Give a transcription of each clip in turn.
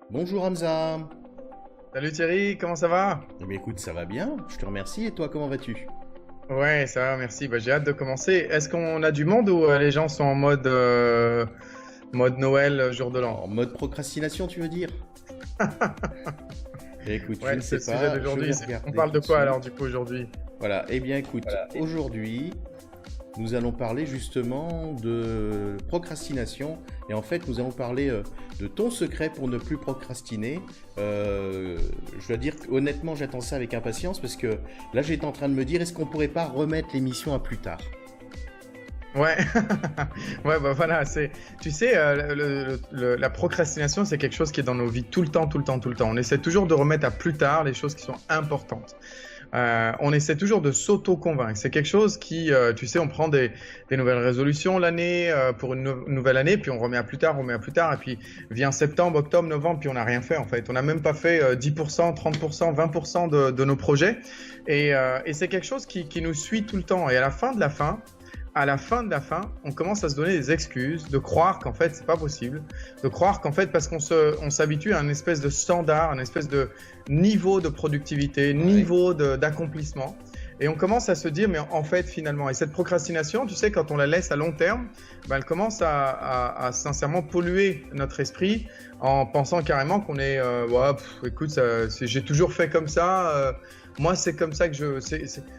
Bonjour Hamza. Salut Thierry, comment ça va? Eh bien écoute, ça va bien, je te remercie. Et toi, comment vas-tu? Ouais, ça va, merci. Bah, j'ai hâte de commencer. Est-ce qu'on a du monde ou les gens sont en mode Noël, jour de l'an? En mode procrastination, tu veux dire? Eh, écoute, je Ouais, ne c'est sais le sujet pas, je d'aujourd'hui. vais regarder On parle de tout de quoi suite. alors du coup aujourd'hui? Voilà, eh bien écoute, Voilà. aujourd'hui, nous allons parler justement de procrastination. Et en fait, nous allons parler de ton secret pour ne plus procrastiner. Je dois dire qu'honnêtement, j'attends ça avec impatience parce que là, j'étais en train de me dire, est-ce qu'on pourrait pas remettre l'émission à plus tard? Ouais, ouais, bah voilà, tu sais, la procrastination, c'est quelque chose qui est dans nos vies tout le temps, tout le temps, tout le temps. On essaie toujours de remettre à plus tard les choses qui sont importantes. On essaie toujours de s'auto-convaincre. C'est quelque chose qui, tu sais, on prend des nouvelles résolutions l'année pour une nouvelle année, puis on remet à plus tard, et puis vient septembre, octobre, novembre, puis on n'a rien fait en fait. On n'a même pas fait 10%, 30%, 20% de nos projets. Et c'est quelque chose qui nous suit tout le temps. Et à la fin de la fin, on commence à se donner des excuses, de croire qu'en fait c'est pas possible, de croire qu'en fait parce on s'habitue à un espèce de standard, un espèce de niveau de productivité, niveau d'accomplissement, et on commence à se dire mais en fait finalement, et cette procrastination, tu sais, quand on la laisse à long terme, ben, elle commence à sincèrement polluer notre esprit en pensant carrément qu'on est, ouais, écoute, j'ai toujours fait comme ça. Moi, c'est comme ça que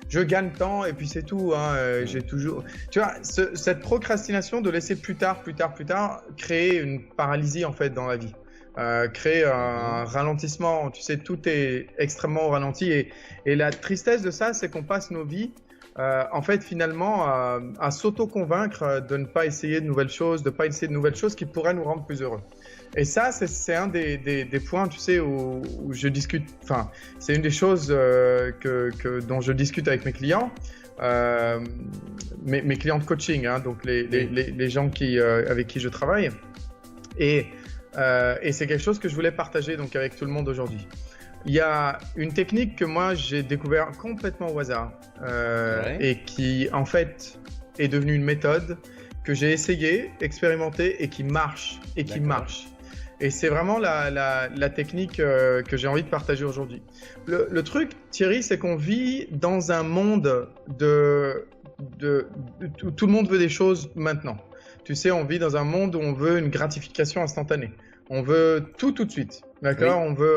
je gagne temps et puis c'est tout. Hein, j'ai toujours, tu vois, cette procrastination de laisser plus tard, créer une paralysie en fait dans la vie, créer un ralentissement. Tu sais, tout est extrêmement au ralenti et la tristesse de ça, c'est qu'on passe nos vies. En fait, finalement, à s'auto-convaincre de ne pas essayer de nouvelles choses, qui pourraient nous rendre plus heureux. Et ça, c'est un des points, tu sais, où je discute. Enfin, c'est une des choses dont je discute avec mes clients, mes clients de coaching, hein, donc les gens avec qui je travaille. Et c'est quelque chose que je voulais partager donc avec tout le monde aujourd'hui. Il y a une technique que moi j'ai découvert complètement au hasard et qui en fait est devenue une méthode que j'ai essayé, expérimenté et qui marche Et c'est vraiment la technique que j'ai envie de partager aujourd'hui. Le truc, Thierry, c'est qu'on vit dans un monde où tout le monde veut des choses maintenant. Tu sais, on vit dans un monde où on veut une gratification instantanée. On veut tout de suite. D'accord, Oui. on veut,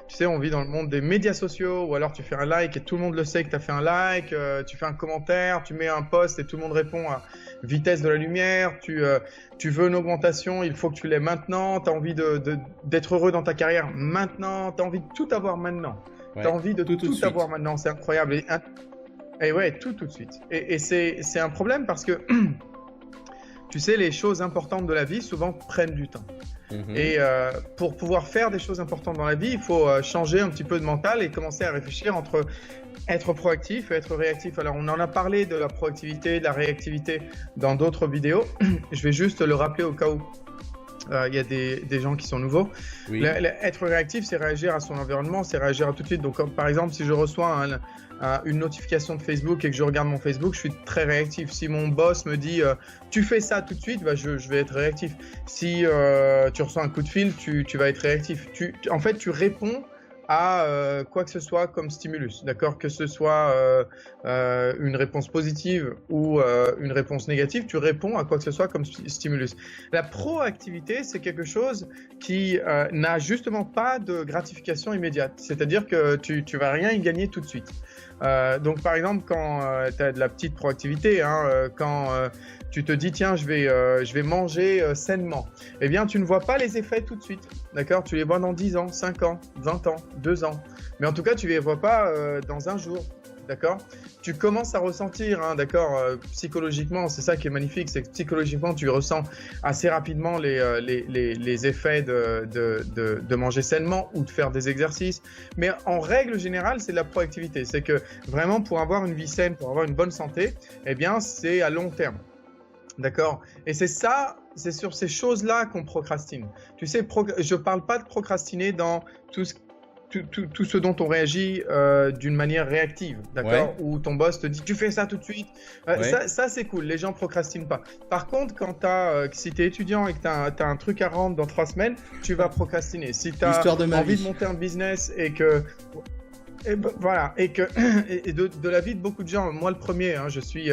tu sais, on vit dans le monde des médias sociaux où alors tu fais un like et tout le monde le sait que tu as fait un like, tu fais un commentaire, tu mets un post et tout le monde répond à vitesse de la lumière, tu veux une augmentation, il faut que tu l'aies maintenant, tu as envie d'être heureux dans ta carrière maintenant, tu as envie de tout avoir maintenant. Ouais. Tu as envie de Tout de tout suite. avoir maintenant, c'est incroyable. Et ouais, tout de suite. Et c'est un problème parce que, tu sais, les choses importantes de la vie souvent prennent du temps. Et pour pouvoir faire des choses importantes dans la vie, il faut changer un petit peu de mental et commencer à réfléchir entre être proactif et être réactif. Alors, on en a parlé de la proactivité, de la réactivité dans d'autres vidéos. Je vais juste le rappeler au cas où il y a des gens qui sont nouveaux. Oui. Être réactif, c'est réagir à son environnement, c'est réagir à tout de suite. Donc, par exemple, si je reçois une notification de Facebook et que je regarde mon Facebook, je suis très réactif. Si mon boss me dit tu fais ça tout de suite, bah, je vais être réactif. Si tu reçois un coup de fil, tu vas être réactif. En fait, tu réponds à quoi que ce soit comme stimulus, d'accord, que ce soit une réponse positive ou une réponse négative, tu réponds à quoi que ce soit comme stimulus. La proactivité, c'est quelque chose qui n'a justement pas de gratification immédiate, c'est-à-dire que tu vas rien y gagner tout de suite. Donc par exemple, quand tu as de la petite proactivité, hein, quand tu te dis tiens je vais manger sainement, eh bien tu ne vois pas les effets tout de suite, d'accord, tu les vois dans 10 ans, 5 ans, 20 ans, 2 ans, mais en tout cas tu les vois pas dans un jour, d'accord. Tu commences à ressentir, hein, d'accord, psychologiquement, c'est ça qui est magnifique, c'est que psychologiquement tu ressens assez rapidement les effets de manger sainement ou de faire des exercices, mais en règle générale c'est de la proactivité, c'est que vraiment pour avoir une vie saine, pour avoir une bonne santé, eh bien c'est à long terme. D'accord. Et c'est sur ces choses-là qu'on procrastine. Tu sais, je parle pas de procrastiner dans tout ce tout ce dont on réagit d'une manière réactive, d'accord? Où ton boss te dit tu fais ça tout de suite. Ça c'est cool, les gens procrastinent pas. Par contre, si tu es étudiant et que tu as un truc à rendre dans 3 semaines, tu vas procrastiner. Si tu as envie de monter un business et que... Et de la vie de beaucoup de gens, moi le premier, hein, je suis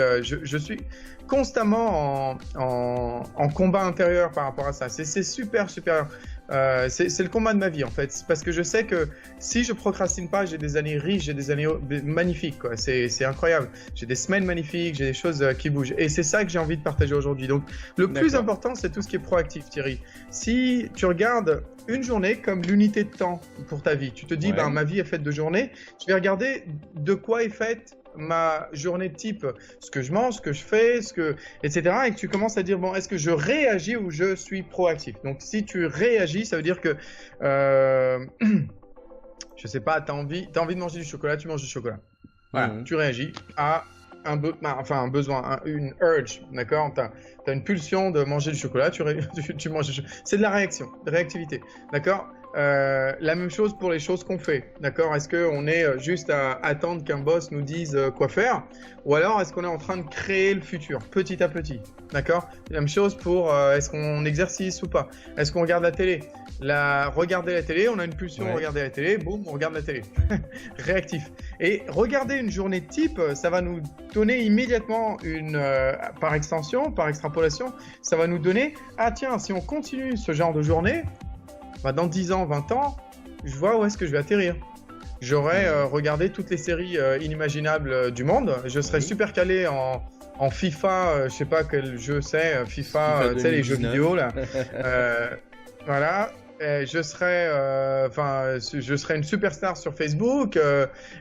constamment en combat intérieur par rapport à ça. C'est super. C'est le combat de ma vie en fait, parce que je sais que si je procrastine pas, j'ai des années riches, j'ai des années magnifiques, quoi. C'est incroyable. J'ai des semaines magnifiques, j'ai des choses qui bougent, et c'est ça que j'ai envie de partager aujourd'hui. Donc le plus important, c'est tout ce qui est proactif, Thierry. Si tu regardes une journée comme l'unité de temps pour ta vie, tu te dis ma vie est faite de journées, je vais regarder de quoi est faite ma journée type, ce que je mange, ce que je fais, etc. Et que tu commences à dire, bon, est-ce que je réagis ou je suis proactif? Donc, si tu réagis, ça veut dire que, je sais pas, tu as envie de manger du chocolat, tu manges du chocolat. Voilà, tu réagis à un besoin, une urge, d'accord? Tu as une pulsion de manger du chocolat, tu manges du chocolat. C'est de la réactivité, d'accord? La même chose pour les choses qu'on fait, d'accord? Est-ce qu'on est juste à attendre qu'un boss nous dise quoi faire, ou alors est-ce qu'on est en train de créer le futur petit à petit, d'accord? La même chose pour est-ce qu'on exercice ou pas? Est-ce qu'on regarde la télé? Regarder la télé, on a une pulsion, regarder la télé, boum, on regarde la télé. Réactif. Et regarder une journée type, ça va nous donner immédiatement par extension, par extrapolation, ça va nous donner, ah tiens, si on continue ce genre de journée, dans 10 ans, 20 ans, je vois où est-ce que je vais atterrir. J'aurai regardé toutes les séries inimaginables du monde. Je serai super calé en FIFA, je sais pas quel jeu c'est, FIFA, tu sais, les jeux vidéo là. Voilà. Je serai une superstar sur Facebook,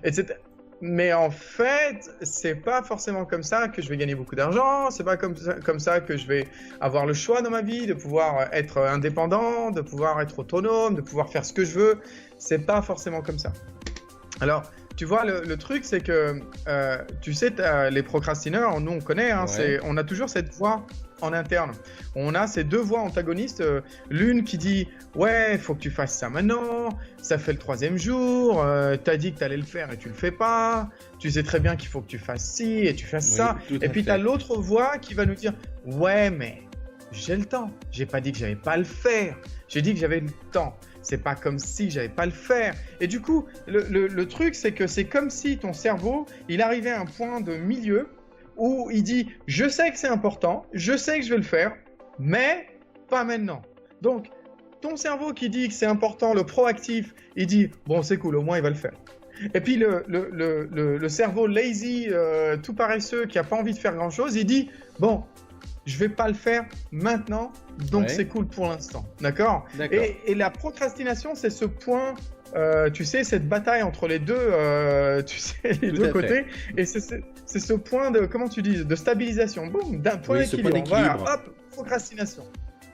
etc. Mais en fait, c'est pas forcément comme ça que je vais gagner beaucoup d'argent. C'est pas comme ça que je vais avoir le choix dans ma vie de pouvoir être indépendant, de pouvoir être autonome, de pouvoir faire ce que je veux. C'est pas forcément comme ça. Alors, tu vois, le truc, c'est que, tu sais, les procrastineurs, nous on connaît, hein, on a toujours cette voix en interne. On a ces deux voix antagonistes, l'une qui dit « Ouais, il faut que tu fasses ça maintenant, ça fait le 3e jour, t'as dit que t'allais le faire et tu le fais pas, tu sais très bien qu'il faut que tu fasses ci et tu fasses ça. » Et puis t'as l'autre voix qui va nous dire « Ouais, mais j'ai le temps, j'ai pas dit que j'allais pas le faire, j'ai dit que j'avais le temps. » C'est pas comme si j'allais pas le faire. Et du coup, le truc, c'est que c'est comme si ton cerveau, il arrivait à un point de milieu où il dit « Je sais que c'est important, je sais que je vais le faire, mais pas maintenant. » Donc, ton cerveau qui dit que c'est important, le proactif, il dit « Bon, c'est cool, au moins il va le faire. » Et puis le cerveau lazy, tout paresseux, qui n'a pas envie de faire grand-chose, il dit « Bon, je vais pas le faire maintenant, donc c'est cool pour l'instant. » D'accord. Et la procrastination, c'est ce point, tu sais, cette bataille entre les deux, tu sais, les deux côtés. Et c'est ce point de, comment tu dis, de stabilisation. Boum, d'un point d'équilibre. Voilà, hop, procrastination.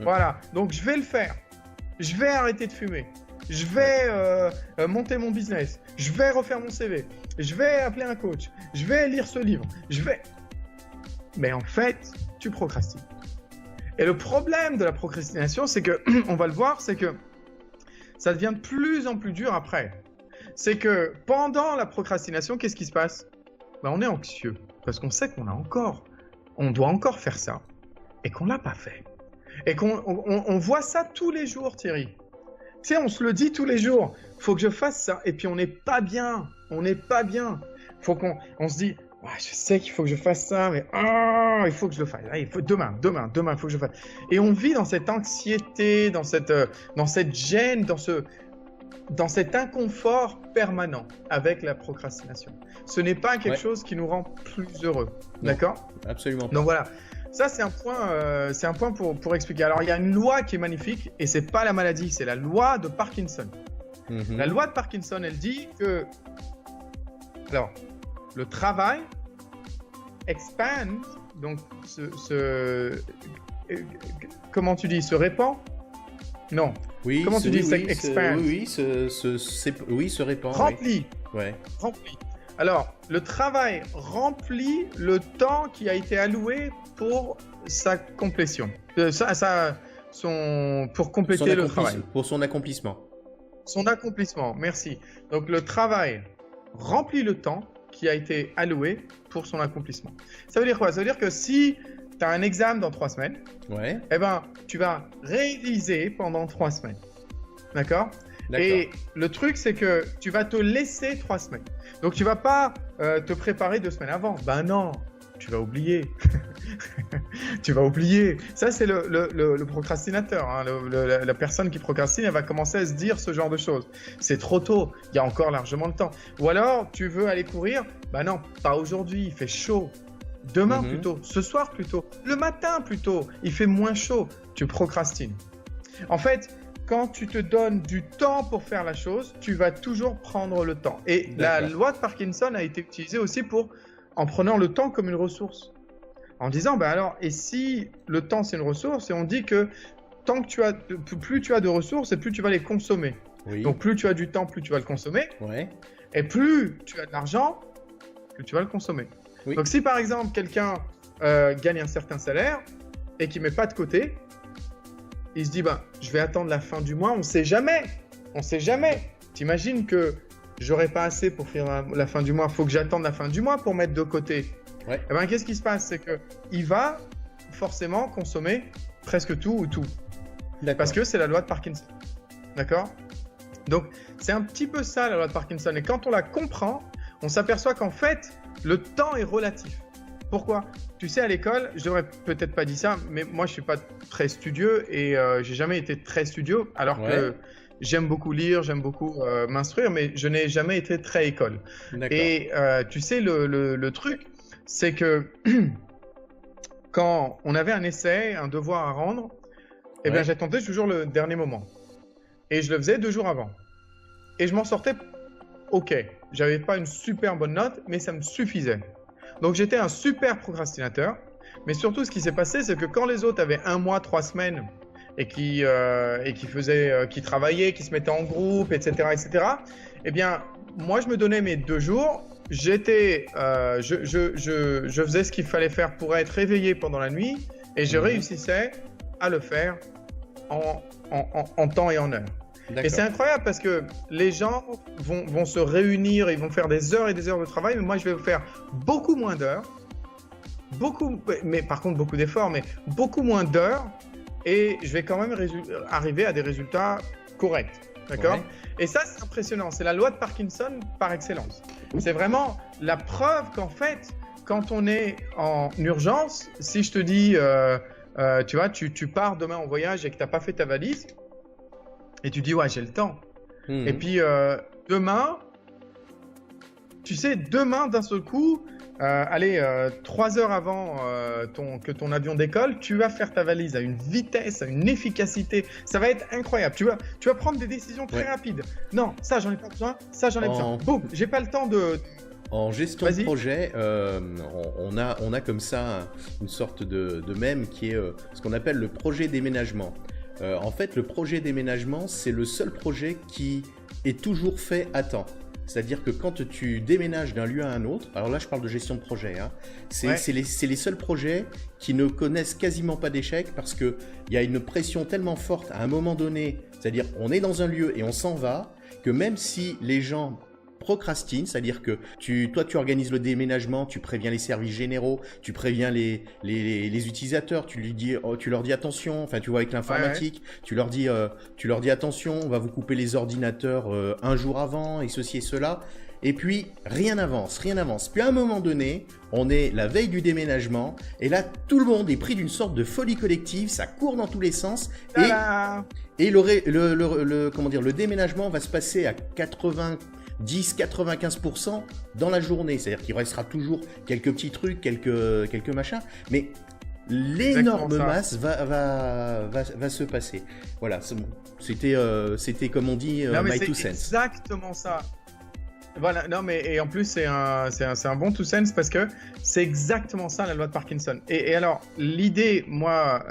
Voilà, donc je vais le faire. Je vais arrêter de fumer. Je vais monter mon business. Je vais refaire mon CV. Je vais appeler un coach. Je vais lire ce livre. Mais en fait, tu procrastines. Et le problème de la procrastination, c'est que, on va le voir, c'est que ça devient de plus en plus dur après. C'est que pendant la procrastination, qu'est-ce qui se passe? On est anxieux parce qu'on sait on doit encore faire ça et qu'on l'a pas fait. Et qu'on voit ça tous les jours, Thierry. Tu sais, on se le dit tous les jours. Faut que je fasse ça. Et puis on n'est pas bien. Faut qu'on se dit, ouais, je sais qu'il faut que je fasse ça, mais il faut que je le fasse. Il faut demain, il faut que je le fasse. Et on vit dans cette anxiété, dans cette gêne, dans cet inconfort permanent avec la procrastination. Ce n'est pas quelque chose qui nous rend plus heureux. Non, d'accord? Absolument pas. Donc voilà. Ça, c'est un point pour expliquer. Alors, il y a une loi qui est magnifique, et c'est pas la maladie, c'est la loi de Parkinson. La loi de Parkinson, elle dit que, alors, le travail expand, donc comment tu dis, se répand? Non. Oui. Comment tu dis, expand? Oui, se répand. Remplit. Oui. Ouais. Remplit. Alors, le travail remplit le temps qui a été alloué pour sa complétion, pour compléter le travail. Pour son accomplissement. Son accomplissement, merci. Donc le travail remplit le temps qui a été alloué pour son accomplissement. Ça veut dire quoi? Ça veut dire que si tu as un examen dans 3 semaines, Ouais, eh ben, tu vas réviser pendant 3 semaines. D'accord? d'accord. Et le truc, c'est que tu vas te laisser 3 semaines. Donc, tu vas pas te préparer 2 semaines avant. Ben non, tu vas oublier. Tu vas oublier. Ça, c'est le procrastinateur. Hein. La personne qui procrastine, elle va commencer à se dire ce genre de choses. C'est trop tôt. Il y a encore largement le temps. Ou alors, tu veux aller courir. Ben non, pas aujourd'hui. Il fait chaud. Demain plutôt. Ce soir plutôt. Le matin plutôt. Il fait moins chaud. Tu procrastines. En fait, quand tu te donnes du temps pour faire la chose, tu vas toujours prendre le temps. Et la loi de Parkinson a été utilisée aussi en prenant le temps comme une ressource. En disant, bah alors, et si le temps c'est une ressource, et on dit que plus tu as de ressources et plus tu vas les consommer. Oui. Donc plus tu as du temps, plus tu vas le consommer. Ouais. Et plus tu as de l'argent, plus tu vas le consommer. Oui. Donc si par exemple quelqu'un gagne un certain salaire et qu'il ne met pas de côté, il se dit, bah, je vais attendre la fin du mois, on ne sait jamais. On ne sait jamais. T'imagines que j'aurai pas assez pour faire la fin du mois, il faut que j'attende la fin du mois pour mettre de côté. Ouais. Eh ben, qu'est-ce qui se passe? C'est qu'il va forcément consommer presque tout ou tout. Parce que c'est la loi de Parkinson. D'accord? Donc, c'est un petit peu ça la loi de Parkinson. Et quand on la comprend, on s'aperçoit qu'en fait, le temps est relatif. Pourquoi? Tu sais, à l'école, je devrais peut-être pas dire ça, mais moi, je suis pas très studieux et j'ai jamais été très studieux, alors que j'aime beaucoup lire, j'aime beaucoup m'instruire, mais je n'ai jamais été très école. Et tu sais, le truc, c'est que quand on avait un essai, un devoir à rendre, eh bien, j'attendais toujours le dernier moment. Et je le faisais 2 jours avant. Et je m'en sortais OK. J'avais pas une super bonne note, mais ça me suffisait. Donc, j'étais un super procrastinateur. Mais surtout, ce qui s'est passé, c'est que quand les autres avaient 1 mois, 3 semaines et qui travaillaient, qui se mettaient en groupe, etc., eh bien, moi, je me donnais mes 2 jours. Je faisais ce qu'il fallait faire pour être réveillé pendant la nuit et je réussissais à le faire en temps et en heure. Et c'est incroyable parce que les gens vont se réunir, ils vont faire des heures et des heures de travail, mais moi je vais faire beaucoup moins d'heures, mais par contre beaucoup d'efforts, mais beaucoup moins d'heures, et je vais quand même arriver à des résultats corrects. D'accord? Et ça, c'est impressionnant. C'est la loi de Parkinson par excellence. C'est vraiment la preuve qu'en fait, quand on est en urgence, si je te dis, tu vois, tu pars demain en voyage et que tu n'as pas fait ta valise, et tu dis, ouais, j'ai le temps. Et puis, demain, tu sais, demain, d'un seul coup, 3 heures avant que ton avion décolle, tu vas faire ta valise à une vitesse, à une efficacité. Ça va être incroyable. Tu vas prendre des décisions très rapides. Non, ça, j'en ai pas besoin. Ça, j'en ai besoin. Boum, j'ai pas le temps de... En gestion de projet, on a comme ça une sorte de mème qui est ce qu'on appelle le projet déménagement. En fait, le projet déménagement, c'est le seul projet qui est toujours fait à temps. C'est-à-dire que quand tu déménages d'un lieu à un autre, alors là je parle de gestion de projet, hein, c'est les seuls projets qui ne connaissent quasiment pas d'échec parce qu'il y a une pression tellement forte à un moment donné, c'est-à-dire on est dans un lieu et on s'en va, que même si les gens procrastine, c'est-à-dire que toi tu organises le déménagement, tu préviens les services généraux, tu préviens les utilisateurs, tu leur dis attention, enfin tu vois avec l'informatique, tu leur dis attention, on va vous couper les ordinateurs un jour avant et ceci et cela. Et puis rien n'avance. Puis à un moment donné, on est la veille du déménagement et là tout le monde est pris d'une sorte de folie collective, ça court dans tous les sens et le déménagement va se passer à 90-95% dans la journée, c'est-à-dire qu'il restera toujours quelques petits trucs, quelques machins, mais l'énorme masse va se passer. Voilà, c'était comme on dit my two cents. Exactement ça. Voilà, non mais et en plus c'est un bon two cents parce que c'est exactement ça la loi de Parkinson. Et alors l'idée, moi,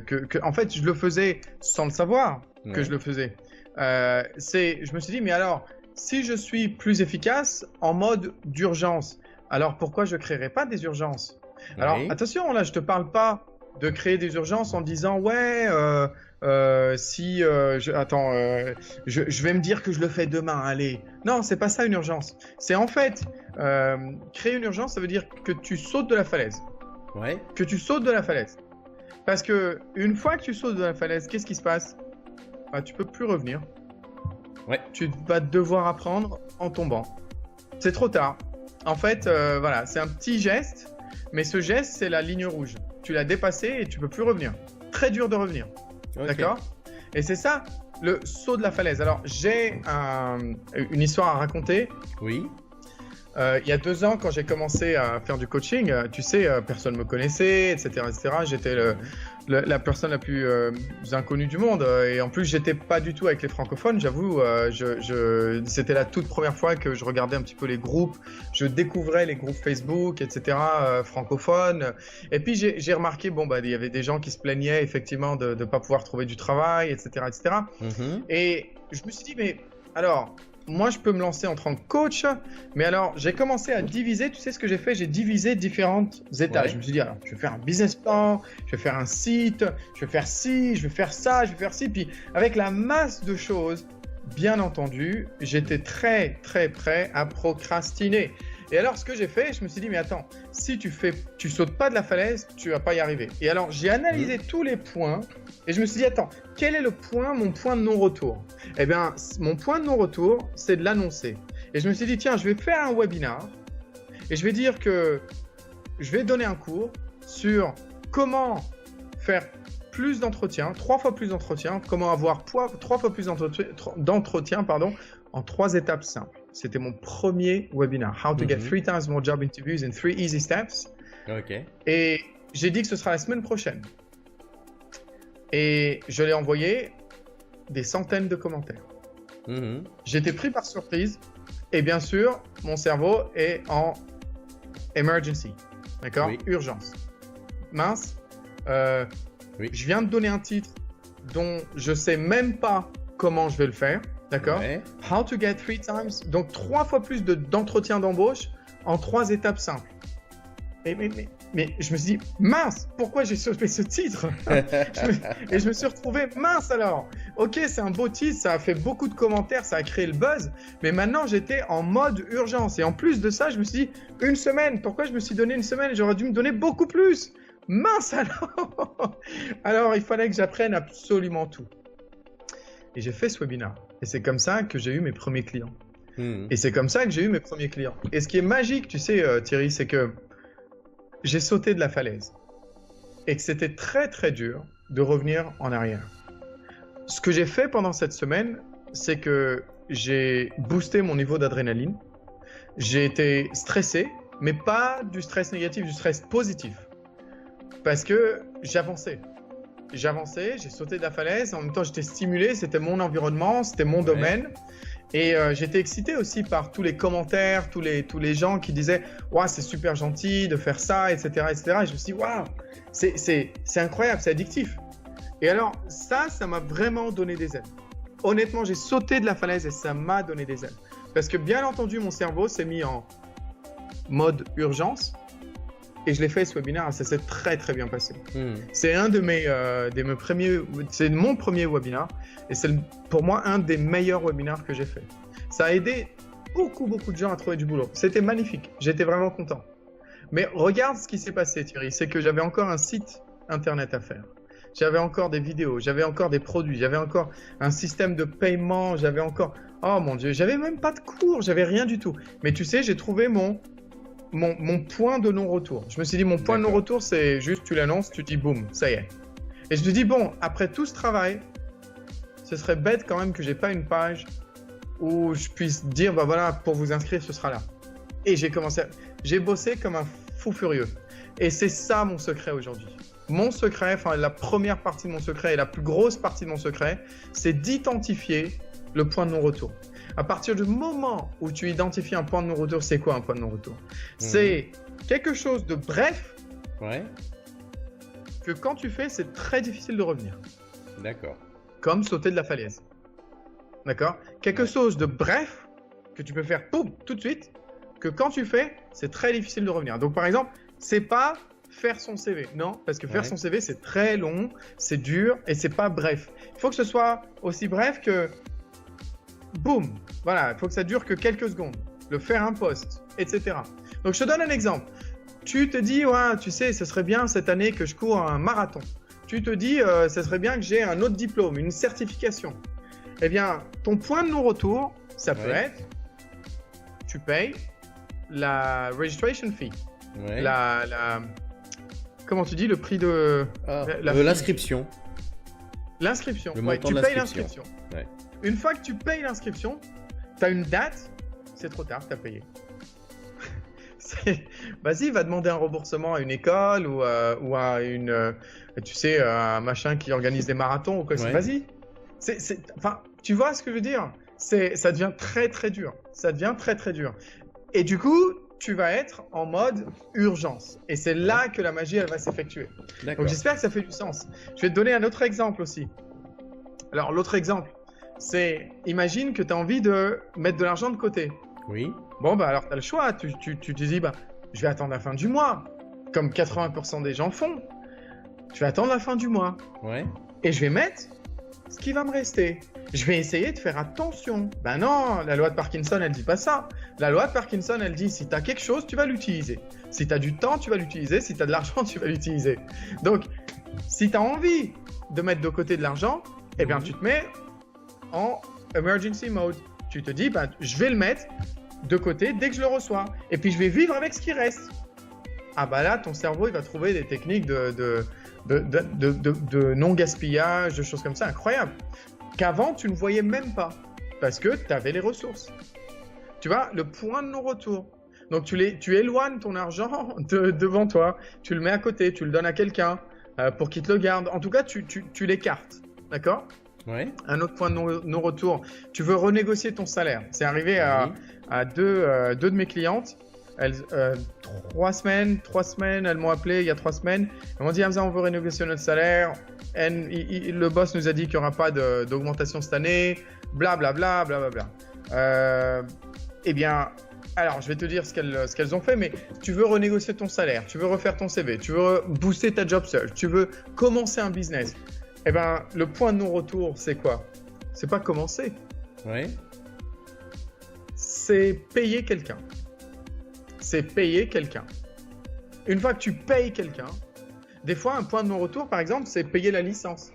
que en fait je le faisais sans le savoir que je le faisais, je me suis dit mais alors si je suis plus efficace en mode d'urgence, alors pourquoi je ne créerais pas des urgences? Alors attention, là je te parle pas de créer des urgences en disant ouais, si je vais me dire que je le fais demain, allez. Non, c'est pas ça une urgence. C'est en fait créer une urgence, ça veut dire que tu sautes de la falaise. Ouais. Que tu sautes de la falaise. Parce que une fois que tu sautes de la falaise, qu'est-ce qui se passe? Tu peux plus revenir. Ouais. Tu vas devoir apprendre en tombant. C'est trop tard. En fait, voilà, c'est un petit geste, mais ce geste, c'est la ligne rouge. Tu l'as dépassé et tu peux plus revenir. Très dur de revenir. Okay. D'accord? Et c'est ça, le saut de la falaise. Alors, j'ai une histoire à raconter. Oui. Il y a 2 ans, quand j'ai commencé à faire du coaching, tu sais, personne ne me connaissait, etc., etc. J'étais la personne la plus inconnue du monde. Et en plus, j'étais pas du tout avec les francophones, j'avoue. C'était la toute première fois que je regardais un petit peu les groupes. Je découvrais les groupes Facebook, etc., francophones. Et puis, j'ai remarqué, il y avait des gens qui se plaignaient, effectivement, de ne pas pouvoir trouver du travail, etc., etc. Mm-hmm. Et je me suis dit, mais alors... Moi, je peux me lancer en tant que coach, mais alors, j'ai commencé à diviser. Tu sais ce que j'ai fait? J'ai divisé différentes étapes. Ouais. Je me suis dit, alors, je vais faire un business plan, je vais faire un site, je vais faire ci, je vais faire ça, je vais faire ci. Puis, avec la masse de choses, bien entendu, j'étais très, très prêt à procrastiner. Et alors, ce que j'ai fait, je me suis dit, mais attends, si tu sautes pas de la falaise, tu vas pas y arriver. Et alors, j'ai analysé tous les points et je me suis dit, attends, quel est mon point de non-retour? Eh bien, mon point de non-retour, c'est de l'annoncer. Et je me suis dit, tiens, je vais faire un webinar et je vais dire que je vais donner un cours sur comment faire plus d'entretiens, 3 fois plus d'entretiens, comment avoir 3 fois plus d'entretiens, en 3 étapes simples. C'était mon premier webinar. How to get 3 times more job interviews in 3 easy steps. Ok. Et j'ai dit que ce sera la semaine prochaine. Et je l'ai envoyé des centaines de commentaires. Mm-hmm. J'étais pris par surprise. Et bien sûr, mon cerveau est en emergency. D'accord? Oui. Urgence. Mince. Oui. Je viens de donner un titre dont je sais même pas comment je vais le faire. D'accord? Ouais. How to get 3 times. Donc 3 fois plus d'entretiens d'embauche en 3 étapes simples. Mais je me suis dit, mince, pourquoi j'ai sauté ce titre? Et je me suis retrouvé, mince alors. Ok, c'est un beau titre, ça a fait beaucoup de commentaires, ça a créé le buzz. Mais maintenant, j'étais en mode urgence. Et en plus de ça, je me suis dit, 1 semaine. Pourquoi je me suis donné 1 semaine? J'aurais dû me donner beaucoup plus. Mince alors. Alors, il fallait que j'apprenne absolument tout. Et j'ai fait ce webinaire. Et c'est comme ça que j'ai eu mes premiers clients. Et c'est comme ça que j'ai eu mes premiers clients. Et ce qui est magique, tu sais, Thierry, c'est que j'ai sauté de la falaise. Et que c'était très, très dur de revenir en arrière. Ce que j'ai fait pendant cette semaine, c'est que j'ai boosté mon niveau d'adrénaline. J'ai été stressé, mais pas du stress négatif, du stress positif. Parce que j'avançais. J'avançais, j'ai sauté de la falaise, en même temps j'étais stimulé, c'était mon environnement, c'était mon domaine. Et j'étais excité aussi par tous les commentaires, tous les gens qui disaient « Waouh, c'est super gentil de faire ça, etc. etc. » Et je me suis dit « Waouh, c'est incroyable, c'est addictif. » Et alors ça m'a vraiment donné des ailes. Honnêtement, j'ai sauté de la falaise et ça m'a donné des ailes. Parce que bien entendu, mon cerveau s'est mis en mode urgence. Et je l'ai fait ce webinaire, ça s'est très très bien passé. C'est un de mes premiers, c'est mon premier webinaire et c'est pour moi un des meilleurs webinaires que j'ai fait. Ça a aidé beaucoup de gens à trouver du boulot. C'était magnifique, j'étais vraiment content. Mais regarde ce qui s'est passé, Thierry, c'est que j'avais encore un site internet à faire. J'avais encore des vidéos, j'avais encore des produits, j'avais encore un système de paiement, j'avais encore, oh mon Dieu, j'avais même pas de cours, j'avais rien du tout. Mais tu sais, j'ai trouvé mon point de non-retour. Je me suis dit, mon point de non-retour, c'est juste, tu l'annonces, tu dis, boum, ça y est. Et je me dis, bon, après tout ce travail, ce serait bête quand même que j'ai pas une page où je puisse dire, bah voilà, pour vous inscrire, ce sera là. Et j'ai bossé comme un fou furieux. Et c'est ça mon secret aujourd'hui. Mon secret, enfin la première partie de mon secret et la plus grosse partie de mon secret, c'est d'identifier le point de non-retour. À partir du moment où tu identifies un point de non-retour, c'est quoi un point de non-retour? C'est quelque chose de bref que quand tu fais, c'est très difficile de revenir. D'accord. Comme sauter de la falaise. D'accord? Quelque chose de bref que tu peux faire tout de suite, que quand tu fais, c'est très difficile de revenir. Donc par exemple, c'est pas faire son CV. Non, parce que faire Ouais. son CV, c'est très long, c'est dur et c'est pas bref. Il faut que ce soit aussi bref que boum. Voilà, il faut que ça dure que quelques secondes. Le faire un post, etc. Donc, je te donne un exemple. Tu te dis, ouais, tu sais, ce serait bien cette année que je cours un marathon. Tu te dis, ce serait bien que j'ai un autre diplôme, une certification. Eh bien, ton point de non-retour, ça peut Ouais. être, tu payes la registration fee, Ouais. comment tu dis, le prix de Ah, la fee. l'inscription. L'inscription. Le Ouais, montant tu de payes l'inscription. l'inscription. Ouais. Une fois que tu payes l'inscription, tu as une date, c'est trop tard, tu as payé. Vas-y, va demander un remboursement à une école ou à tu sais, un machin qui organise des marathons ou quoi. Ouais. Vas-y. Enfin, tu vois ce que je veux dire? Ça devient très très dur. Ça devient très très dur. Et du coup, tu vas être en mode urgence. Et c'est là que la magie, elle va s'effectuer. D'accord. Donc j'espère que ça fait du sens. Je vais te donner un autre exemple aussi. Alors l'autre exemple, c'est imagine que tu as envie de mettre de l'argent de côté. Oui. Bon, bah alors tu as le choix. Tu te dis, bah, je vais attendre la fin du mois, comme 80% des gens font. Je vais attendre la fin du mois Ouais. et je vais mettre ce qui va me rester. Je vais essayer de faire attention. Ben non, la loi de Parkinson, elle dit pas ça. La loi de Parkinson, elle dit si tu as quelque chose, tu vas l'utiliser. Si tu as du temps, tu vas l'utiliser. Si tu as de l'argent, tu vas l'utiliser. Donc, si tu as envie de mettre de côté de l'argent, eh bien, tu te mets en emergency mode. Tu te dis, ben, je vais le mettre de côté dès que je le reçois. Et puis, je vais vivre avec ce qui reste. Ah bah là, ton cerveau, il va trouver des techniques de non-gaspillage, de choses comme ça, incroyables. Qu'avant, tu ne voyais même pas, parce que tu avais les ressources. Tu vois, le point de non-retour. Donc, tu éloignes ton argent devant toi, tu le mets à côté, tu le donnes à quelqu'un pour qu'il te le garde. En tout cas, tu l'écartes, d'accord? Ouais. Un autre point de non-retour, tu veux renégocier ton salaire. C'est arrivé à deux de mes clientes. 3 semaines, elles m'ont appelé il y a 3 semaines. Elles m'ont dit, Hamza, on veut renégocier notre salaire. Le boss nous a dit qu'il n'y aura pas d'augmentation cette année. Blablabla, blablabla. Eh bien, alors je vais te dire ce qu'elles ont fait, mais tu veux renégocier ton salaire, tu veux refaire ton CV, tu veux booster ta job search, tu veux commencer un business. Eh bien, le point de non-retour, c'est quoi? C'est pas commencer. Ouais. C'est payer quelqu'un. C'est payer quelqu'un. Une fois que tu payes quelqu'un, des fois, un point de non-retour, par exemple, c'est payer la licence.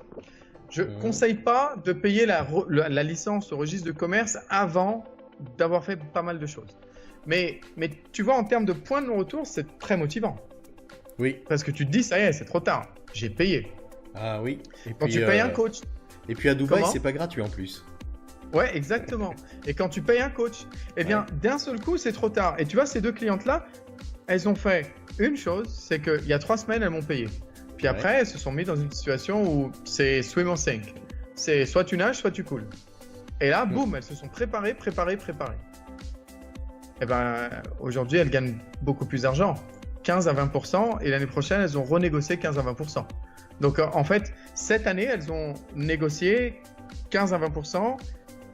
Je ne conseille pas de payer la licence au registre de commerce avant d'avoir fait pas mal de choses. Mais tu vois, en termes de point de non-retour, c'est très motivant. Oui. Parce que tu te dis, ça y est, c'est trop tard. J'ai payé. Ah oui. Et Quand puis, tu payes un coach. Et puis à Dubaï, Comment? c'est pas gratuit en plus. Ouais, exactement. Et quand tu payes un coach, eh bien, d'un seul coup, c'est trop tard. Et tu vois, ces deux clientes-là, elles ont fait une chose, c'est qu'il y a 3 semaines, elles m'ont payé. Puis après, elles se sont mises dans une situation où c'est swim or sink. C'est soit tu nages, soit tu coules. Et là, boum, elles se sont préparées. Et ben, aujourd'hui, elles gagnent beaucoup plus d'argent, 15 à 20%, et l'année prochaine, elles ont renégocié 15 à 20%. Donc, en fait, cette année, elles ont négocié 15 à 20%,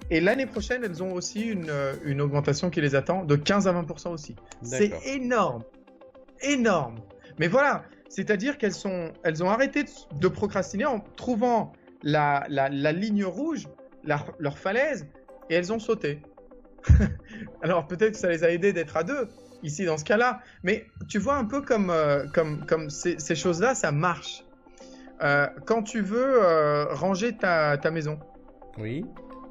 et l'année prochaine, elles ont aussi une augmentation qui les attend de 15 à 20% aussi. C'est énorme, énorme. Mais voilà, c'est-à-dire qu'elles ont arrêté de procrastiner en trouvant la ligne rouge, leur falaise, et elles ont sauté. Alors peut-être que ça les a aidés d'être à 2 ici dans ce cas-là, mais tu vois un peu comme ces choses-là, ça marche. Quand tu veux ranger ta maison, oui.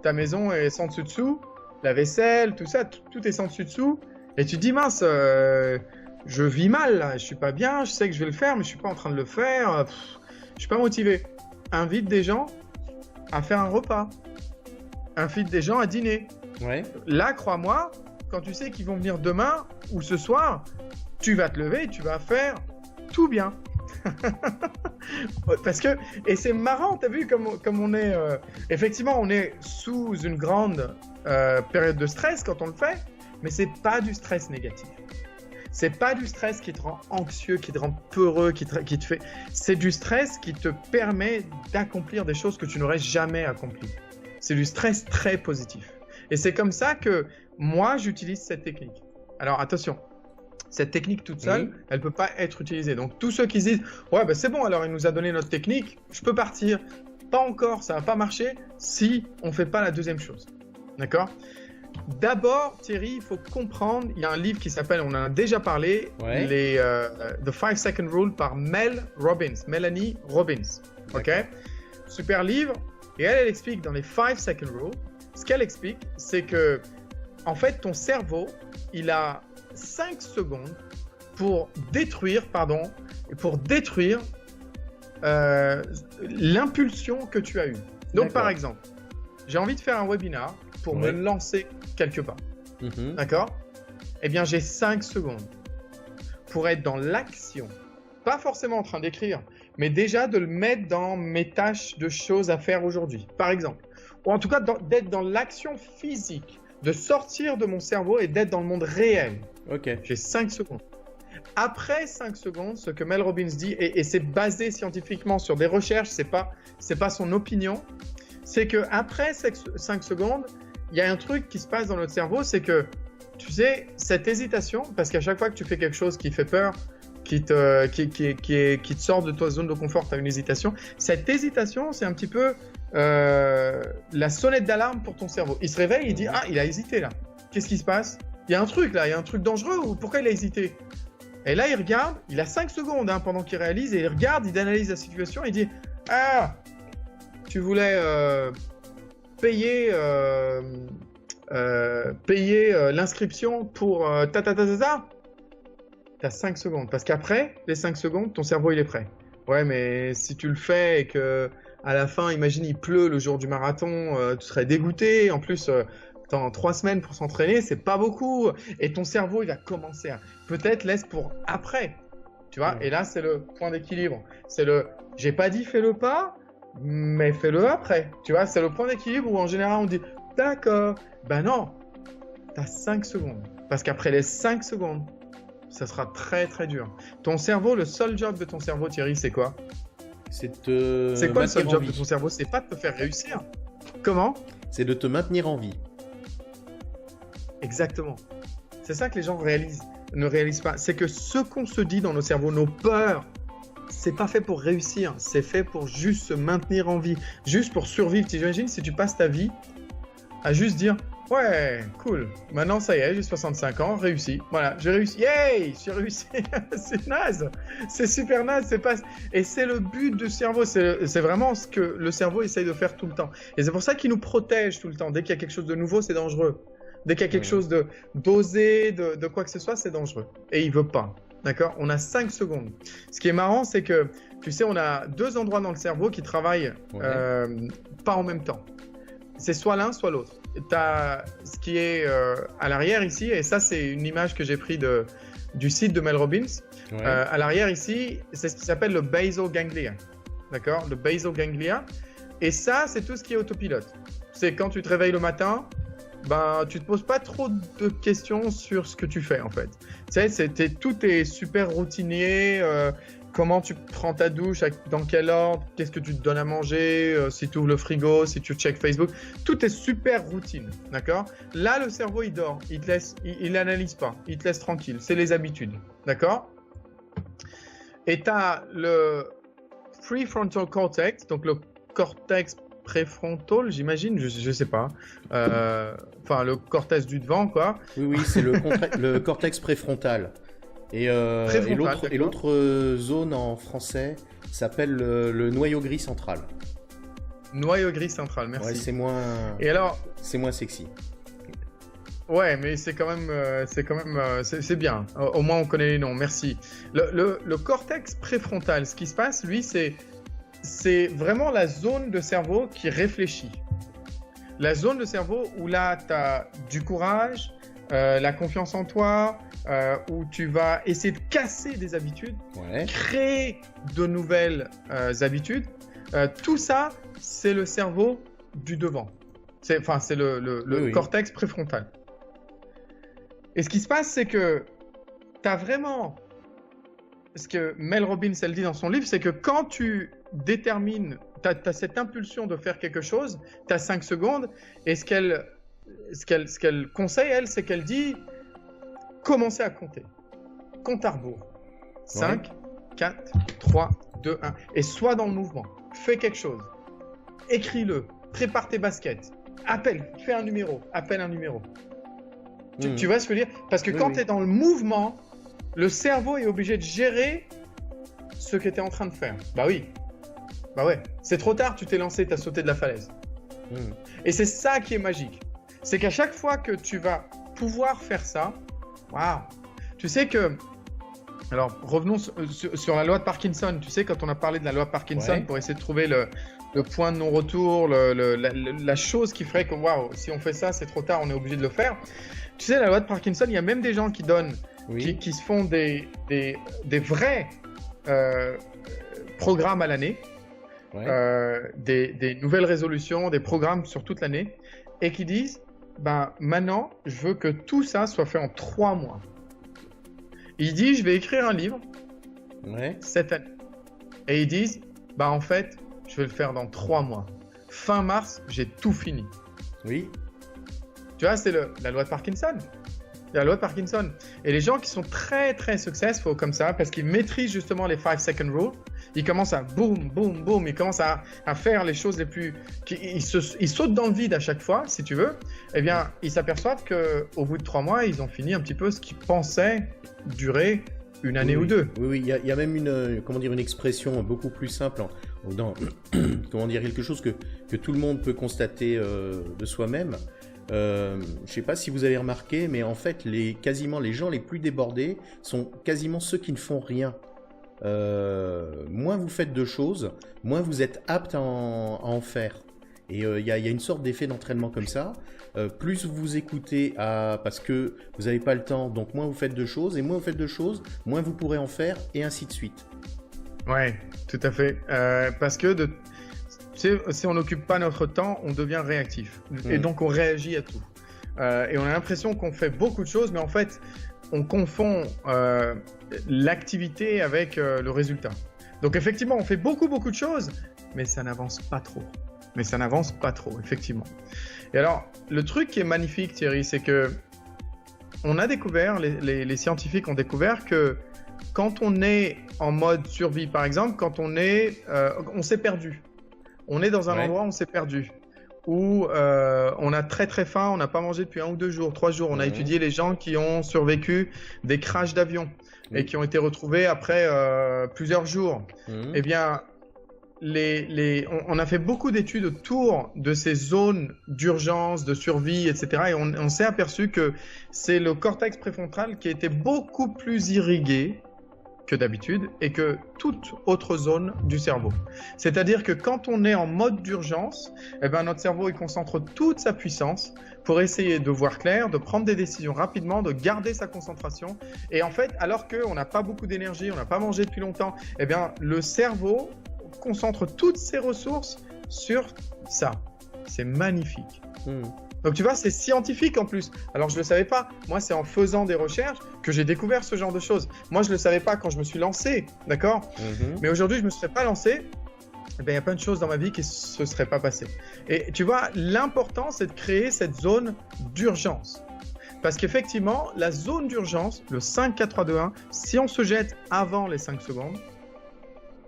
Ta maison est sans dessus-dessous, la vaisselle, tout ça, tout est sans dessus-dessous, et tu te dis mince, je vis mal, là, je suis pas bien, je sais que je vais le faire, mais je suis pas en train de le faire, je suis pas motivé. Invite des gens à faire un repas, invite des gens à dîner. Ouais. Là, crois-moi, quand tu sais qu'ils vont venir demain ou ce soir, tu vas te lever et tu vas faire tout bien. Parce que, et c'est marrant, t'as vu comme on est, effectivement, on est sous une grande période de stress quand on le fait, mais c'est pas du stress négatif. C'est pas du stress qui te rend anxieux, qui te rend peureux, qui te fait. C'est du stress qui te permet d'accomplir des choses que tu n'aurais jamais accomplies. C'est du stress très positif. Et c'est comme ça que moi, j'utilise cette technique. Alors, attention, Cette technique toute seule, Oui. elle ne peut pas être utilisée. Donc tous ceux qui se disent « Ouais, ben c'est bon, alors il nous a donné notre technique, je peux partir ». Pas encore, ça ne va pas marcher si on ne fait pas la deuxième chose. D'accord ? D'abord, Thierry, il faut comprendre, il y a un livre qui s'appelle, on en a déjà parlé, Ouais. The 5 Second Rule par Melanie Robbins. Ok ? Super livre. Et elle explique dans les 5 Second Rule, ce qu'elle explique, c'est que, en fait, ton cerveau, il a 5 secondes pour détruire l'impulsion que tu as eue. Donc, par exemple, j'ai envie de faire un webinar pour me lancer quelque part. D'accord ? Eh bien, j'ai 5 secondes pour être dans l'action. Pas forcément en train d'écrire, mais déjà de le mettre dans mes tâches de choses à faire aujourd'hui, par exemple. Ou en tout cas, d'être dans l'action physique, de sortir de mon cerveau et d'être dans le monde réel. Ok. J'ai 5 secondes. Après 5 secondes, ce que Mel Robbins dit, et c'est basé scientifiquement sur des recherches, c'est pas son opinion, c'est qu'après 5 secondes, il y a un truc qui se passe dans notre cerveau, c'est que, tu sais, cette hésitation, parce qu'à chaque fois que tu fais quelque chose qui fait peur, qui te sort de ta zone de confort, tu as une hésitation, cette hésitation, c'est un petit peu la sonnette d'alarme pour ton cerveau. Il se réveille, il dit « Ah, il a hésité là. Qu'est-ce qui se passe ? Il y a un truc là, il y a un truc dangereux ou pourquoi il a hésité ?» Et là, il regarde, il a 5 secondes pendant qu'il réalise, et il regarde, il analyse la situation, et il dit « Ah, tu voulais payer l'inscription pour ta. Tu as 5 secondes. Parce qu'après les 5 secondes, ton cerveau, il est prêt. Ouais, mais si tu le fais et que à la fin, imagine, il pleut le jour du marathon, tu serais dégoûté. En plus, t'as 3 semaines pour s'entraîner, c'est pas beaucoup. Et ton cerveau, il va commencer à peut-être laisse pour après. Tu vois, et là, c'est le point d'équilibre. C'est le j'ai pas dit fais-le pas, mais fais-le après. Tu vois, c'est le point d'équilibre où en général, on dit d'accord. Ben non, tu as 5 secondes. Parce qu'après les 5 secondes, ça sera très très dur. Ton cerveau, le seul job de ton cerveau, Thierry, c'est quoi ? C'est quoi le seul job de ton cerveau ? C'est pas de te faire réussir. Comment ? C'est de te maintenir en vie. Exactement. C'est ça que les gens ne réalisent pas. C'est que ce qu'on se dit dans nos cerveaux, nos peurs, c'est pas fait pour réussir. C'est fait pour juste se maintenir en vie, juste pour survivre. Tu imagines si tu passes ta vie à juste dire « Ouais, cool. Maintenant, ça y est, j'ai 65 ans, réussi. Voilà, j'ai réussi. Yay, j'ai réussi. » C'est naze. C'est super naze. Et c'est le but du cerveau. C'est vraiment ce que le cerveau essaye de faire tout le temps. Et c'est pour ça qu'il nous protège tout le temps. Dès qu'il y a quelque chose de nouveau, c'est dangereux. Dès qu'il y a quelque chose d'osé, de quoi que ce soit, c'est dangereux. Et il veut pas. D'accord ? On a 5 secondes. Ce qui est marrant, c'est que, tu sais, on a 2 endroits dans le cerveau qui travaillent pas en même temps. C'est soit l'un, soit l'autre. Tu as ce qui est à l'arrière ici, et ça, c'est une image que j'ai prise du site de Mel Robbins. À l'arrière ici, c'est ce qui s'appelle le basal ganglia. D'accord ? Le basal ganglia. Et ça, c'est tout ce qui est autopilote. C'est quand tu te réveilles le matin, ben, tu te poses pas trop de questions sur ce que tu fais, en fait. Tu sais, tout est super routinier. Comment tu prends ta douche, dans quel ordre, qu'est-ce que tu te donnes à manger, si tu ouvres le frigo, si tu checkes Facebook. Tout est super routine, d'accord ? Là, le cerveau, il dort, il n'analyse pas, il te laisse tranquille. C'est les habitudes, d'accord ? Et tu as le prefrontal cortex, donc le cortex préfrontal, j'imagine, je sais pas. Enfin, le cortex du devant, quoi. Oui, c'est le cortex préfrontal. Et l'autre zone en français s'appelle le noyau gris central. Noyau gris central, merci. Ouais, c'est moins. Et alors, c'est moins sexy. Ouais, mais c'est quand même, c'est bien. Au moins, on connaît les noms. Merci. Le cortex préfrontal, ce qui se passe, lui, c'est vraiment la zone de cerveau qui réfléchit. La zone de cerveau où là, tu as du courage, la confiance en toi, où tu vas essayer de casser des habitudes, créer de nouvelles habitudes. Tout ça, c'est le cerveau du devant. C'est le cortex préfrontal. Et ce qui se passe, c'est que tu as vraiment... Ce que Mel Robbins, elle dit dans son livre, c'est que quand tu détermines, tu as cette impulsion de faire quelque chose, tu as 5 secondes, et ce qu'elle conseille, elle, c'est qu'elle dit commencer à compter. compte à rebours. Ouais. 5, 4, 3, 2, 1. Et sois dans le mouvement. Fais quelque chose. Écris-le. Prépare tes baskets. Fais un numéro. Appelle un numéro. Tu vois ce que je veux dire? Parce que quand tu es dans le mouvement, le cerveau est obligé de gérer ce que tu es en train de faire. Bah oui. Bah ouais. C'est trop tard, tu t'es lancé, tu as sauté de la falaise. Et c'est ça qui est magique. C'est qu'à chaque fois que tu vas pouvoir faire ça, waouh. Tu sais que... Alors, revenons sur la loi de Parkinson. Tu sais, quand on a parlé de la loi de Parkinson pour essayer de trouver le point de non-retour, la chose qui ferait que, waouh, si on fait ça, c'est trop tard, on est obligé de le faire. Tu sais, la loi de Parkinson, il y a même des gens qui donnent, qui se font des vrais programmes à l'année, des nouvelles résolutions, des programmes sur toute l'année, et qui disent, ben, maintenant, je veux que tout ça soit fait en 3 mois. Il dit, je vais écrire un livre cette année. Et ils disent, bah en fait, je vais le faire dans 3 mois. Fin mars, j'ai tout fini. Oui. Tu vois, c'est la loi de Parkinson. La loi de Parkinson. Et les gens qui sont très, très successful comme ça, parce qu'ils maîtrisent justement les 5-second rule, ils commencent à boum, boum, boum, ils commencent à faire les choses les plus... Ils sautent dans le vide à chaque fois, si tu veux. Eh bien, ils s'aperçoivent qu'au bout de 3 mois, ils ont fini un petit peu ce qu'ils pensaient durer une année ou 2. Oui, il y a même une expression beaucoup plus simple, comment dire, quelque chose que tout le monde peut constater de soi-même. Je ne sais pas si vous avez remarqué, mais en fait, quasiment les gens les plus débordés sont quasiment ceux qui ne font rien. Moins vous faites de choses, moins vous êtes apte à en faire. Et il y a une sorte d'effet d'entraînement comme ça. Plus vous écoutez parce que vous n'avez pas le temps, donc moins vous faites de choses, et moins vous faites de choses, moins vous pourrez en faire, et ainsi de suite. Ouais, tout à fait. Parce que si on n'occupe pas notre temps, on devient réactif. Et donc on réagit à tout. Et on a l'impression qu'on fait beaucoup de choses, mais en fait, on confond l'activité avec le résultat. Donc effectivement, on fait beaucoup de choses, mais ça n'avance pas trop. Effectivement. Et alors, le truc qui est magnifique, Thierry, c'est que on a découvert, les scientifiques ont découvert que quand on est en mode survie, par exemple, quand on s'est perdu. On est dans un endroit où on s'est perdu. Où on a très très faim, on n'a pas mangé depuis 1 ou 2 jours, 3 jours. On a étudié les gens qui ont survécu des crashs d'avion et qui ont été retrouvés après plusieurs jours. Eh bien, on a fait beaucoup d'études autour de ces zones d'urgence, de survie, etc. Et on s'est aperçu que c'est le cortex préfrontal qui était beaucoup plus irrigué que d'habitude et que toute autre zone du cerveau. C'est-à-dire que quand on est en mode d'urgence, eh ben notre cerveau il concentre toute sa puissance pour essayer de voir clair, de prendre des décisions rapidement, de garder sa concentration. Et en fait, alors qu'on n'a pas beaucoup d'énergie, on n'a pas mangé depuis longtemps, eh bien le cerveau concentre toutes ses ressources sur ça. C'est magnifique. Donc tu vois, c'est scientifique en plus. Alors je ne le savais pas. Moi, c'est en faisant des recherches que j'ai découvert ce genre de choses. Moi, je ne le savais pas quand je me suis lancé, d'accord ? Mais aujourd'hui, je ne me serais pas lancé. Eh bien, il y a plein de choses dans ma vie qui ne se seraient pas passées. Et tu vois, l'important, c'est de créer cette zone d'urgence. Parce qu'effectivement, la zone d'urgence, le 5, 4, 3, 2, 1, si on se jette avant les 5 secondes,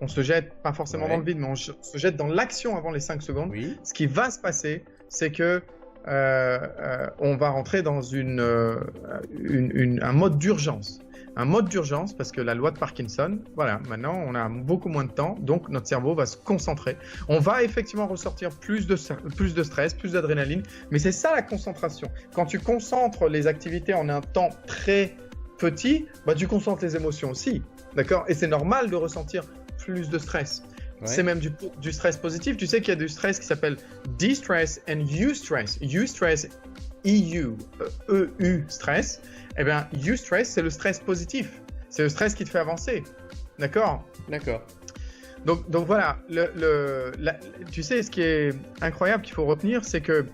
on se jette pas forcément dans le vide, mais on se jette dans l'action avant les 5 secondes. Ce qui va se passer, c'est que on va rentrer dans un mode d'urgence. Un mode d'urgence parce que la loi de Parkinson, voilà, maintenant on a beaucoup moins de temps, donc notre cerveau va se concentrer. On va effectivement ressortir plus de stress, plus d'adrénaline, mais c'est ça la concentration. Quand tu concentres les activités en un temps très petit, bah, tu concentres les émotions aussi, d'accord ? Et c'est normal de ressentir plus de stress. C'est même du stress positif. Tu sais qu'il y a du stress qui s'appelle de-stress and eustress. Eustress, EU, EU stress. Eh bien, eustress, c'est le stress positif. C'est le stress qui te fait avancer. D'accord ? D'accord. Donc voilà, tu sais, ce qui est incroyable qu'il faut retenir, c'est que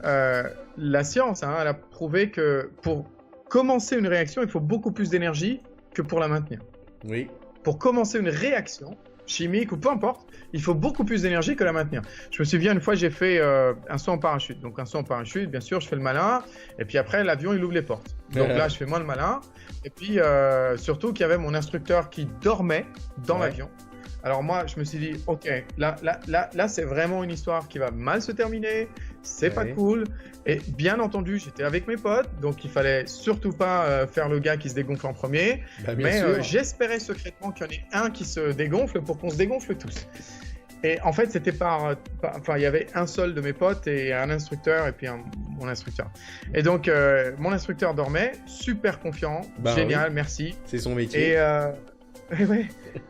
la science, elle a prouvé que pour commencer une réaction, il faut beaucoup plus d'énergie que pour la maintenir. Oui. Pour commencer une réaction, il chimique ou peu importe, il faut beaucoup plus d'énergie que la maintenir. Je me souviens une fois, j'ai fait un saut en parachute. Donc un saut en parachute, bien sûr, je fais le malin. Et puis après, l'avion, il ouvre les portes. Donc là, je fais moins le malin. Et puis surtout qu'il y avait mon instructeur qui dormait dans l'avion. Alors moi, je me suis dit, ok, là, c'est vraiment une histoire qui va mal se terminer. C'est pas cool. Et bien entendu, j'étais avec mes potes, donc il fallait surtout pas faire le gars qui se dégonfle en premier. Mais j'espérais secrètement qu'il y en ait un qui se dégonfle pour qu'on se dégonfle tous. Et en fait, c'était enfin, il y avait un seul de mes potes et un instructeur et puis mon instructeur. Et donc, mon instructeur dormait, super confiant, génial, merci. C'est son métier.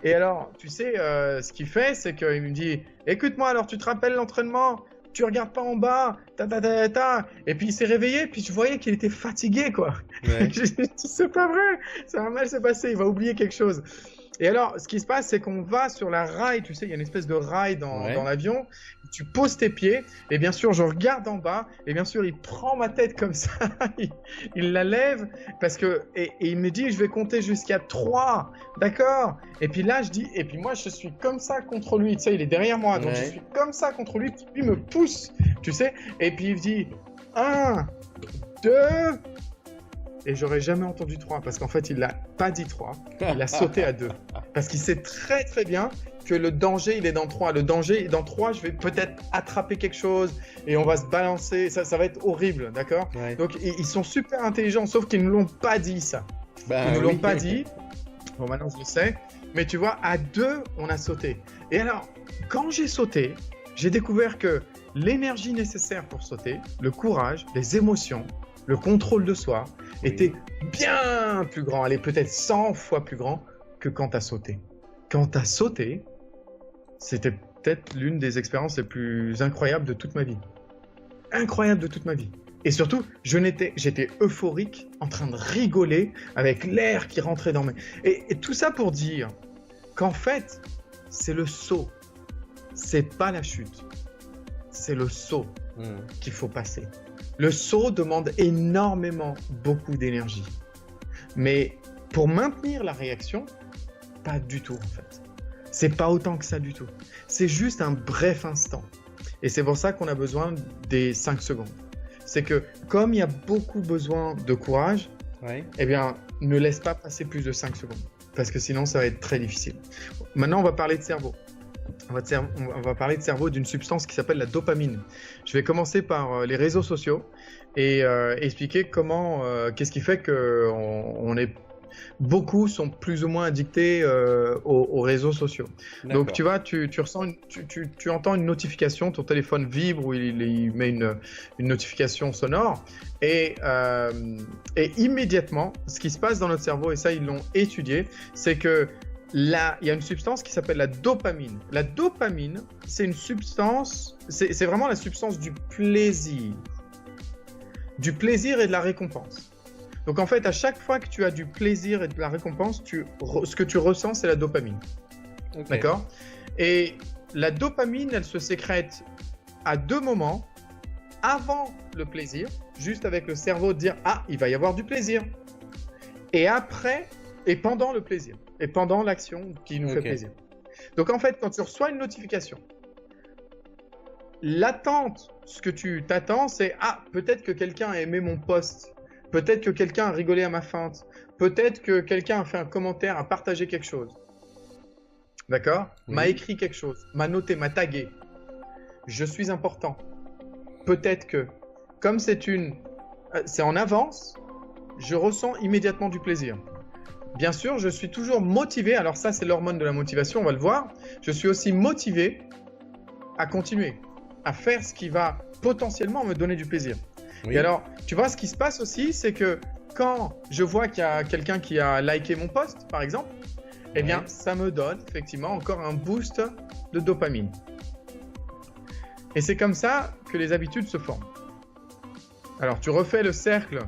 Et alors, tu sais, ce qu'il fait, c'est qu'il me dit, écoute-moi, alors tu te rappelles l'entraînement? Tu regardes pas en bas, et puis il s'est réveillé, puis je voyais qu'il était fatigué, quoi. Ouais. C'est pas vrai, ça va mal se passer, il va oublier quelque chose. Et alors, ce qui se passe, c'est qu'on va sur la rail, tu sais, il y a une espèce de rail dans l'avion, tu poses tes pieds, et bien sûr, je regarde en bas, et bien sûr, il prend ma tête comme ça, il la lève, parce que, et il me dit, je vais compter jusqu'à 3, d'accord? Et puis là, je dis, et puis moi, je suis comme ça contre lui, tu sais, il est derrière moi, donc je suis comme ça contre lui, puis lui me pousse, tu sais, et puis il me dit, 1, 2... Et j'aurais jamais entendu 3 parce qu'en fait, il l'a pas dit 3. Il a sauté à 2. Parce qu'il sait très très bien que le danger, il est dans 3. Le danger est dans 3, je vais peut-être attraper quelque chose et on va se balancer. Ça va être horrible, d'accord? Donc, ils sont super intelligents, sauf qu'ils ne l'ont pas dit, ça. Ils ne l'ont pas dit. Bon, maintenant, je le sais. Mais tu vois, à 2, on a sauté. Et alors, quand j'ai sauté, j'ai découvert que l'énergie nécessaire pour sauter, le courage, les émotions, le contrôle de soi était bien plus grand, elle est peut-être 100 fois plus grand que quand tu as sauté. Quand tu as sauté, c'était peut-être l'une des expériences les plus incroyables de toute ma vie. Incroyable de toute ma vie. Et surtout, j'étais euphorique, en train de rigoler avec l'air qui rentrait dans mes... Et tout ça pour dire qu'en fait, c'est le saut. C'est pas la chute. C'est le saut qu'il faut passer. Le saut demande énormément, beaucoup d'énergie. Mais pour maintenir la réaction, pas du tout en fait. C'est pas autant que ça du tout. C'est juste un bref instant. Et c'est pour ça qu'on a besoin des 5 secondes. C'est que comme il y a beaucoup besoin de courage, eh bien, ne laisse pas passer plus de 5 secondes. Parce que sinon, ça va être très difficile. Maintenant, on va parler de cerveau. On va parler de cerveau d'une substance qui s'appelle la dopamine. Je vais commencer par les réseaux sociaux et expliquer qu'est-ce qui fait que beaucoup sont plus ou moins addictés aux réseaux sociaux. Donc tu vois, tu entends une notification, ton téléphone vibre ou il met une notification sonore et immédiatement, ce qui se passe dans notre cerveau, et ça ils l'ont étudié, c'est que là, il y a une substance qui s'appelle la dopamine. La dopamine, c'est une substance, c'est vraiment la substance du plaisir. Du plaisir et de la récompense. Donc en fait, à chaque fois que tu as du plaisir et de la récompense, ce que tu ressens, c'est la dopamine. D'accord? Et la dopamine, elle se sécrète à 2 moments. Avant le plaisir, juste avec le cerveau de dire « Ah, il va y avoir du plaisir ». Et après, et pendant le plaisir. Et pendant l'action qui nous fait plaisir. Donc en fait, quand tu reçois une notification, l'attente, ce que tu t'attends, c'est « Ah, peut-être que quelqu'un a aimé mon post. Peut-être que quelqu'un a rigolé à ma feinte. Peut-être que quelqu'un a fait un commentaire, a partagé quelque chose. » D'accord ? M'a écrit quelque chose, m'a noté, m'a tagué. Je suis important. Peut-être que, comme c'est en avance, je ressens immédiatement du plaisir. Bien sûr, je suis toujours motivé, alors ça c'est l'hormone de la motivation, on va le voir. Je suis aussi motivé à continuer, à faire ce qui va potentiellement me donner du plaisir. Et alors, tu vois, ce qui se passe aussi, c'est que quand je vois qu'il y a quelqu'un qui a liké mon post, par exemple, eh bien, ça me donne effectivement encore un boost de dopamine. Et c'est comme ça que les habitudes se forment. Alors, tu refais le cycle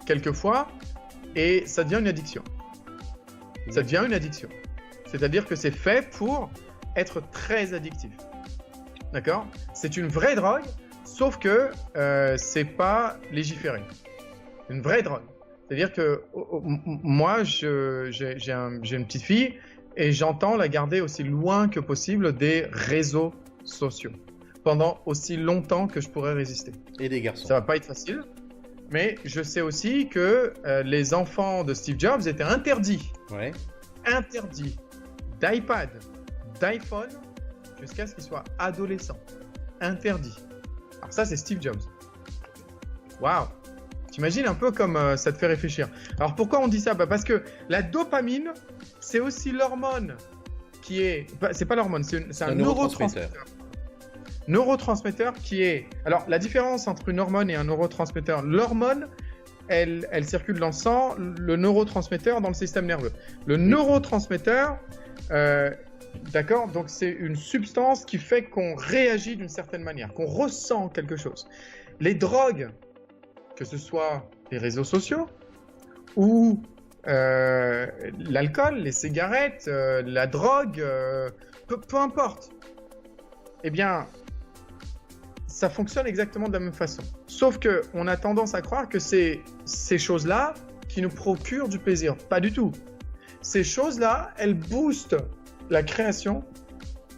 quelques fois, et ça devient une addiction. Ça devient une addiction. C'est-à-dire que c'est fait pour être très addictif. D'accord ? C'est une vraie drogue, sauf que c'est pas légiféré. Une vraie drogue. C'est-à-dire que moi, j'ai une petite fille et j'entends la garder aussi loin que possible des réseaux sociaux, pendant aussi longtemps que je pourrais résister. Et des garçons. Ça va pas être facile, mais je sais aussi que les enfants de Steve Jobs étaient interdits d'iPad, d'iPhone, jusqu'à ce qu'ils soient adolescents. Interdits. Alors ça, c'est Steve Jobs. Waouh! T'imagines un peu comme ça te fait réfléchir. Alors pourquoi on dit ça? Parce que la dopamine, c'est aussi l'hormone qui est... C'est pas l'hormone, c'est un neurotransmetteur. Neurotransmetteur qui est... Alors la différence entre une hormone et un neurotransmetteur, l'hormone, elle circule dans le sang, le neurotransmetteur dans le système nerveux. Le neurotransmetteur, d'accord, donc c'est une substance qui fait qu'on réagit d'une certaine manière, qu'on ressent quelque chose. Les drogues, que ce soit les réseaux sociaux ou l'alcool, les cigarettes, la drogue, peu importe, eh bien, ça fonctionne exactement de la même façon. Sauf qu'on a tendance à croire que c'est ces choses-là qui nous procurent du plaisir. Pas du tout. Ces choses-là, elles boostent la création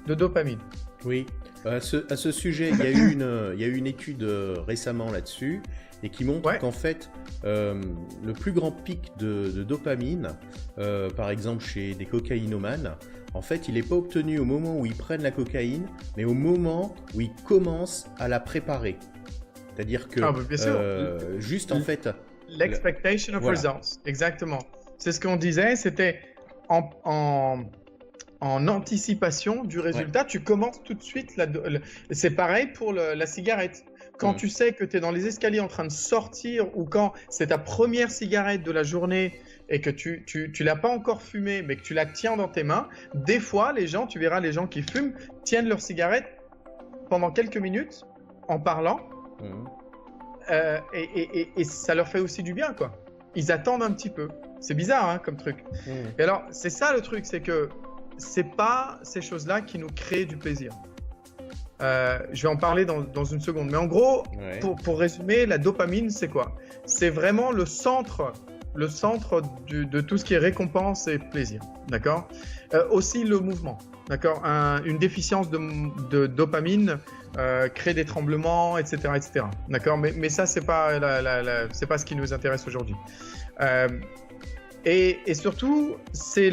de dopamine. Oui. À ce sujet, il y a eu une étude récemment là-dessus et qui montre qu'en fait, le plus grand pic de dopamine, par exemple chez des cocaïnomanes, en fait, il n'est pas obtenu au moment où ils prennent la cocaïne, mais au moment où ils commencent à la préparer. C'est-à-dire que juste en fait... L'expectation of results, exactement. C'est ce qu'on disait, c'était en anticipation du résultat, tu commences tout de suite. C'est pareil pour la cigarette. Quand tu sais que tu es dans les escaliers en train de sortir ou quand c'est ta première cigarette de la journée et que tu l'as pas encore fumée mais que tu la tiens dans tes mains, des fois, tu verras les gens qui fument tiennent leur cigarette pendant quelques minutes en parlant et ça leur fait aussi du bien, quoi. Ils attendent un petit peu. C'est bizarre, hein, comme truc. Et alors, c'est ça le truc, c'est que c'est pas ces choses-là qui nous créent du plaisir. Je vais en parler dans une seconde. Mais en gros, pour résumer, la dopamine, c'est quoi? C'est vraiment le centre de tout ce qui est récompense et plaisir. D'accord? Aussi le mouvement. D'accord? Une déficience de dopamine crée des tremblements, etc. etc. D'accord? Mais ça, c'est pas c'est pas ce qui nous intéresse aujourd'hui. Et surtout, c'est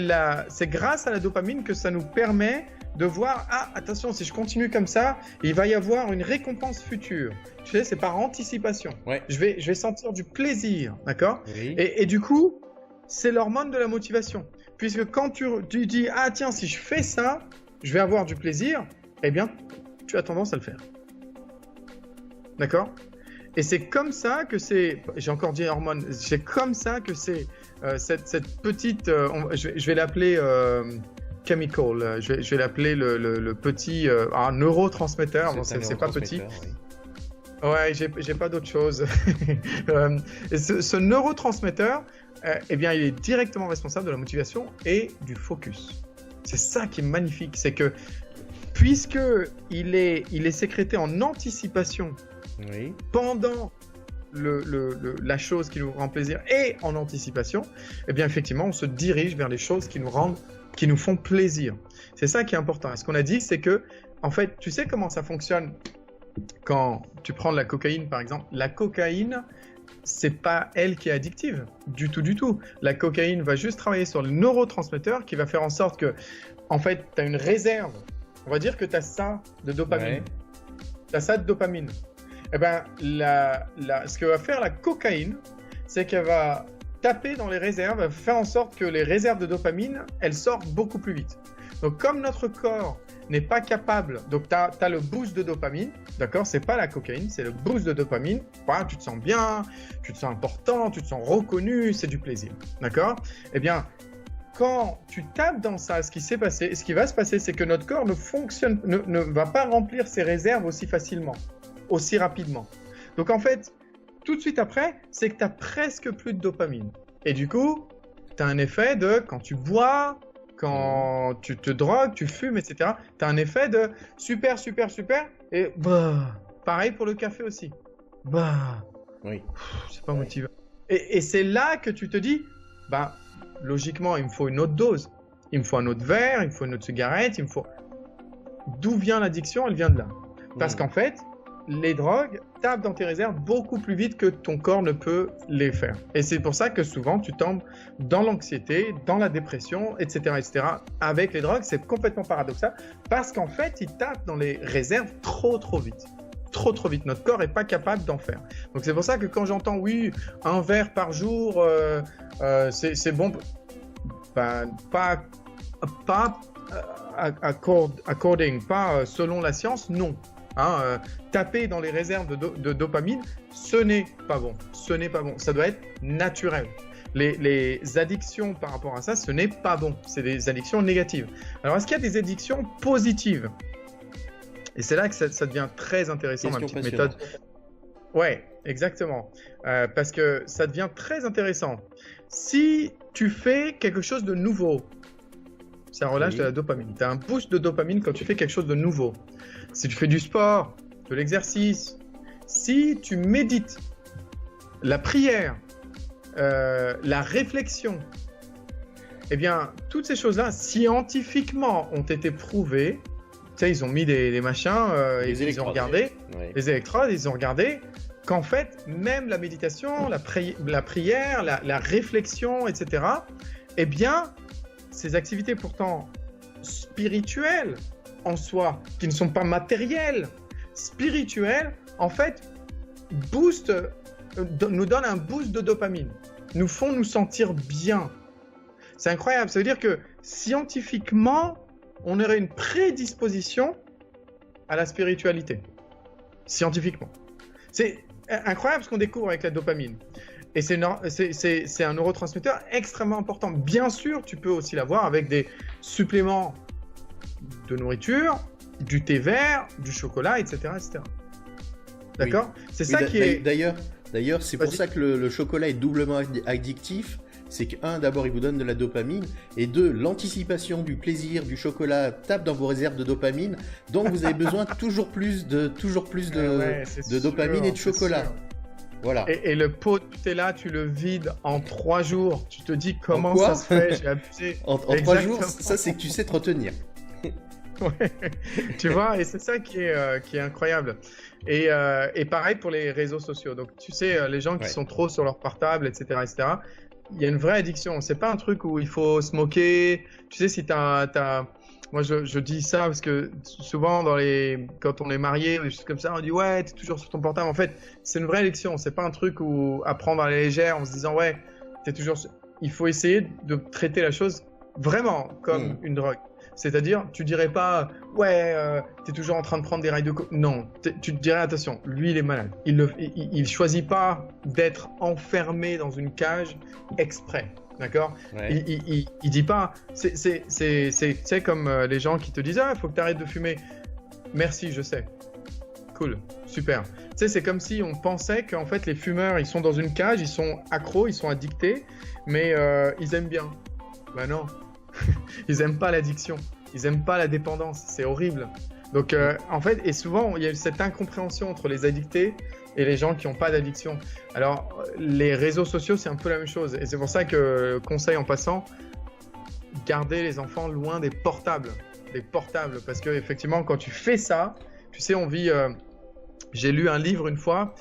grâce à la dopamine que ça nous permet de voir, attention, si je continue comme ça, il va y avoir une récompense future. Tu sais, c'est par anticipation. Je vais sentir du plaisir, d'accord? Et du coup, c'est l'hormone de la motivation. Puisque quand tu dis, tiens, si je fais ça, je vais avoir du plaisir, eh bien, tu as tendance à le faire. D'accord? Et c'est comme ça que c'est, j'ai encore dit hormone, c'est comme ça que c'est cette petite, je vais l'appeler chemical, je vais l'appeler le petit neurotransmetteur, bon, c'est pas petit. Ouais, j'ai pas d'autre chose. Et ce neurotransmetteur, eh bien, il est directement responsable de la motivation et du focus. C'est ça qui est magnifique, c'est que puisque il est sécrété en anticipation pendant la chose qui nous rend plaisir et en anticipation, eh bien effectivement, on se dirige vers les choses qui nous font plaisir. C'est ça qui est important. Et ce qu'on a dit, c'est que, en fait, tu sais comment ça fonctionne quand tu prends de la cocaïne, par exemple. La cocaïne, c'est pas elle qui est addictive, du tout. La cocaïne va juste travailler sur le neurotransmetteur qui va faire en sorte que, en fait, tu as une réserve. On va dire que tu as ça de dopamine. Tu as ça de dopamine. Eh bien, ce que va faire la cocaïne, c'est qu'elle va taper dans les réserves, elle va faire en sorte que les réserves de dopamine, elles sortent beaucoup plus vite. Donc, comme notre corps n'est pas capable, donc tu as le boost de dopamine, d'accord? C'est pas la cocaïne, c'est le boost de dopamine. Voilà, tu te sens bien, tu te sens important, tu te sens reconnu, c'est du plaisir, d'accord? Eh bien, quand tu tapes dans ça, ce qui va se passer, c'est que notre corps ne va pas remplir ses réserves aussi facilement, aussi rapidement. Donc en fait, tout de suite après, c'est que tu n'as presque plus de dopamine. Et du coup, tu as un effet de quand tu bois, quand tu te drogues, tu fumes, etc. Tu as un effet de super, super, super. Et pareil pour le café aussi. C'est pas motivant. Et c'est là que tu te dis, logiquement, il me faut une autre dose. il me faut un autre verre, il me faut une autre cigarette, il me faut... D'où vient l'addiction? Elle vient de là. Parce qu'en fait, les drogues tapent dans tes réserves beaucoup plus vite que ton corps ne peut les faire. Et c'est pour ça que souvent, tu tombes dans l'anxiété, dans la dépression, etc., etc. Avec les drogues, c'est complètement paradoxal parce qu'en fait, ils tapent dans les réserves trop vite. Trop vite. Notre corps n'est pas capable d'en faire. Donc c'est pour ça que quand j'entends, oui, un verre par jour, c'est bon, ben, pas selon la science, non. Taper dans les réserves de dopamine, ce n'est pas bon. Ça doit être naturel. Les addictions par rapport à ça, ce n'est pas bon. C'est des addictions négatives. Alors, est-ce qu'il y a des addictions positives? Et c'est là que ça devient très intéressant, ma petite méthode. Ouais, exactement. Parce que ça devient très intéressant. Si tu fais quelque chose de nouveau, ça relâche de la dopamine. Tu as un boost de dopamine quand tu fais quelque chose de nouveau. Si tu fais du sport, de l'exercice, si tu médites, la prière, la réflexion, eh bien, toutes ces choses-là, scientifiquement, ont été prouvées. Tu sais, ils ont mis des machins, ils ont regardé, les électrodes, ils ont regardé qu'en fait, même la méditation, la prière, la réflexion, etc., eh bien, ces activités pourtant spirituelles en soi, qui ne sont pas matérielles, spirituelles, en fait, nous donnent un boost de dopamine, nous font nous sentir bien. C'est incroyable, ça veut dire que scientifiquement, on aurait une prédisposition à la spiritualité, scientifiquement. C'est incroyable ce qu'on découvre avec la dopamine. Et c'est un neurotransmetteur extrêmement important. Bien sûr, tu peux aussi l'avoir avec des suppléments de nourriture, du thé vert, du chocolat, etc. etc. D'accord ? C'est ça qui est... D'ailleurs, c'est pour ça que le chocolat est doublement addictif. C'est que, d'abord, il vous donne de la dopamine, et deux, l'anticipation du plaisir du chocolat tape dans vos réserves de dopamine, donc vous avez besoin toujours plus de dopamine et de chocolat. Sûr. Voilà. Et le pot de Nutella, tu le vides en 3 jours. Tu te dis comment ça se fait, j'ai abusé. En 3 jours, ça c'est que tu sais te retenir. Ouais. Tu vois, et c'est ça qui est incroyable. Et pareil pour les réseaux sociaux. Donc tu sais, les gens qui sont trop sur leur portable, etc., il y a une vraie addiction. C'est pas un truc où il faut se moquer. Tu sais, si moi, je dis ça parce que souvent, quand on est marié ou des choses comme ça, on dit « Ouais, t'es toujours sur ton portable ». En fait, c'est une vraie addiction. C'est pas un truc à prendre à la légère en se disant « Ouais, t'es toujours… » Il faut essayer de traiter la chose vraiment comme une drogue. C'est-à-dire, tu dirais pas « Ouais, t'es toujours en train de prendre des rails de coke ». Non, tu te dirais « Attention, lui, il est malade. Il choisit pas d'être enfermé dans une cage exprès. » D'accord ? Il dit pas, c'est comme les gens qui te disent « Ah, il faut que tu arrêtes de fumer. » Merci, je sais. Cool, super. Tu sais, c'est comme si on pensait qu'en fait les fumeurs, ils sont dans une cage, ils sont accros, ils sont addictés, mais ils aiment bien. Ben non, ils aiment pas l'addiction, ils aiment pas la dépendance, c'est horrible. Donc en fait, et souvent, il y a cette incompréhension entre les addictés et les gens qui n'ont pas d'addiction. Alors, les réseaux sociaux, c'est un peu la même chose. Et c'est pour ça que, conseil en passant, gardez les enfants loin des portables. Parce qu'effectivement, quand tu fais ça, tu sais, on vit... j'ai lu un livre une fois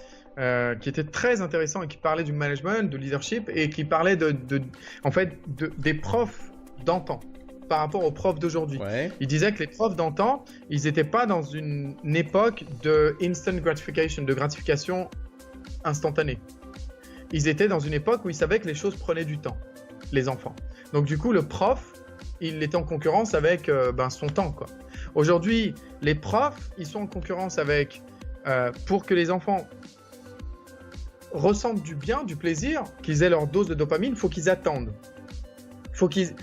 qui était très intéressant et qui parlait du management, de leadership, et qui parlait des profs d'antan par rapport aux profs d'aujourd'hui. Il disait que les profs d'antan, ils n'étaient pas dans une époque de instant gratification, de gratification instantanée. Ils étaient dans une époque où ils savaient que les choses prenaient du temps, les enfants. Donc du coup, le prof, il était en concurrence avec son temps, quoi. Aujourd'hui, les profs, ils sont en concurrence avec, pour que les enfants ressentent du bien, du plaisir, qu'ils aient leur dose de dopamine, il faut qu'ils attendent. Faut qu'ils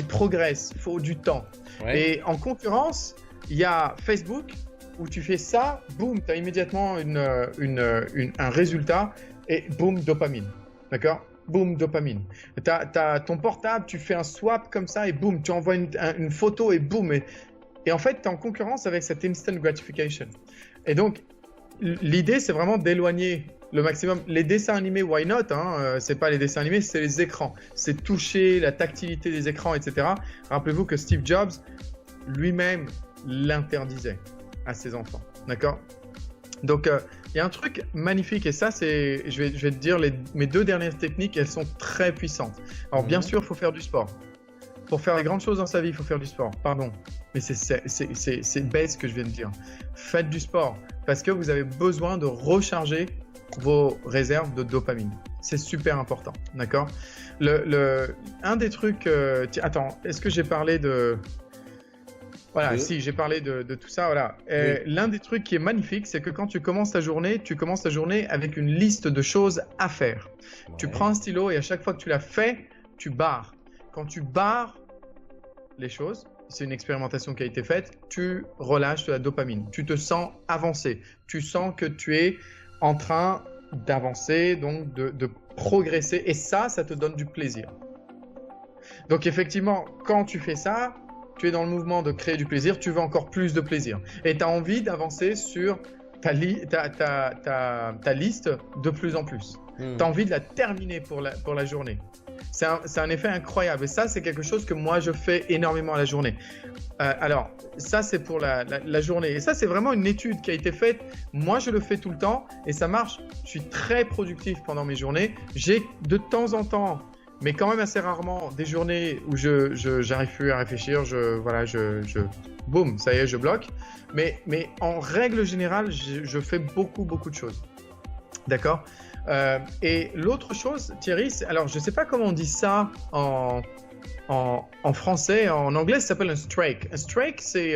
progressent, il faut du temps. Et en concurrence, il y a Facebook où tu fais ça, boum, tu as immédiatement un résultat et boum, dopamine. D'accord ? Boum, dopamine. Tu as ton portable, tu fais un swap comme ça et boum, tu envoies une photo et boum. Et en fait, tu es en concurrence avec cette instant gratification. Et donc, l'idée, c'est vraiment d'éloigner le maximum. Les dessins animés, why not, hein, c'est pas les dessins animés, c'est les écrans. C'est toucher, la tactilité des écrans, etc. Rappelez-vous que Steve Jobs, lui-même, l'interdisait à ses enfants. D'accord? Donc, il y a un truc magnifique, et ça, c'est, je vais te dire, mes 2 dernières techniques, elles sont très puissantes. Alors, bien sûr, il faut faire du sport. Pour faire les grandes choses dans sa vie, il faut faire du sport. Pardon, mais c'est bête ce que je viens de dire. Faites du sport, parce que vous avez besoin de recharger vos réserves de dopamine. C'est super important, d'accord? Un des trucs... attends, est-ce que j'ai parlé de... Voilà, si, j'ai parlé de tout ça, voilà. Oui. L'un des trucs qui est magnifique, c'est que quand tu commences ta journée avec une liste de choses à faire. Ouais. Tu prends un stylo et à chaque fois que tu l'as fait, tu barres. Quand tu barres les choses, c'est une expérimentation qui a été faite, tu relâches de la dopamine. Tu te sens avancer. Tu sens que tu es en train d'avancer, donc de progresser. Et ça te donne du plaisir. Donc effectivement, quand tu fais ça, tu es dans le mouvement de créer du plaisir, tu veux encore plus de plaisir. Et tu as envie d'avancer sur ta liste de plus en plus. Tu as envie de la terminer pour la journée. C'est un effet incroyable. Et ça, c'est quelque chose que moi, je fais énormément à la journée. Alors, ça, c'est pour la journée. Et ça, c'est vraiment une étude qui a été faite. Moi, je le fais tout le temps et ça marche. Je suis très productif pendant mes journées. J'ai de temps en temps, mais quand même assez rarement, des journées où je n'arrive plus à réfléchir. Boum, ça y est, je bloque. Mais en règle générale, je fais beaucoup de choses. D'accord ? Et l'autre chose, Thierry, alors je ne sais pas comment on dit ça en français, en anglais, ça s'appelle un streak. Un streak, c'est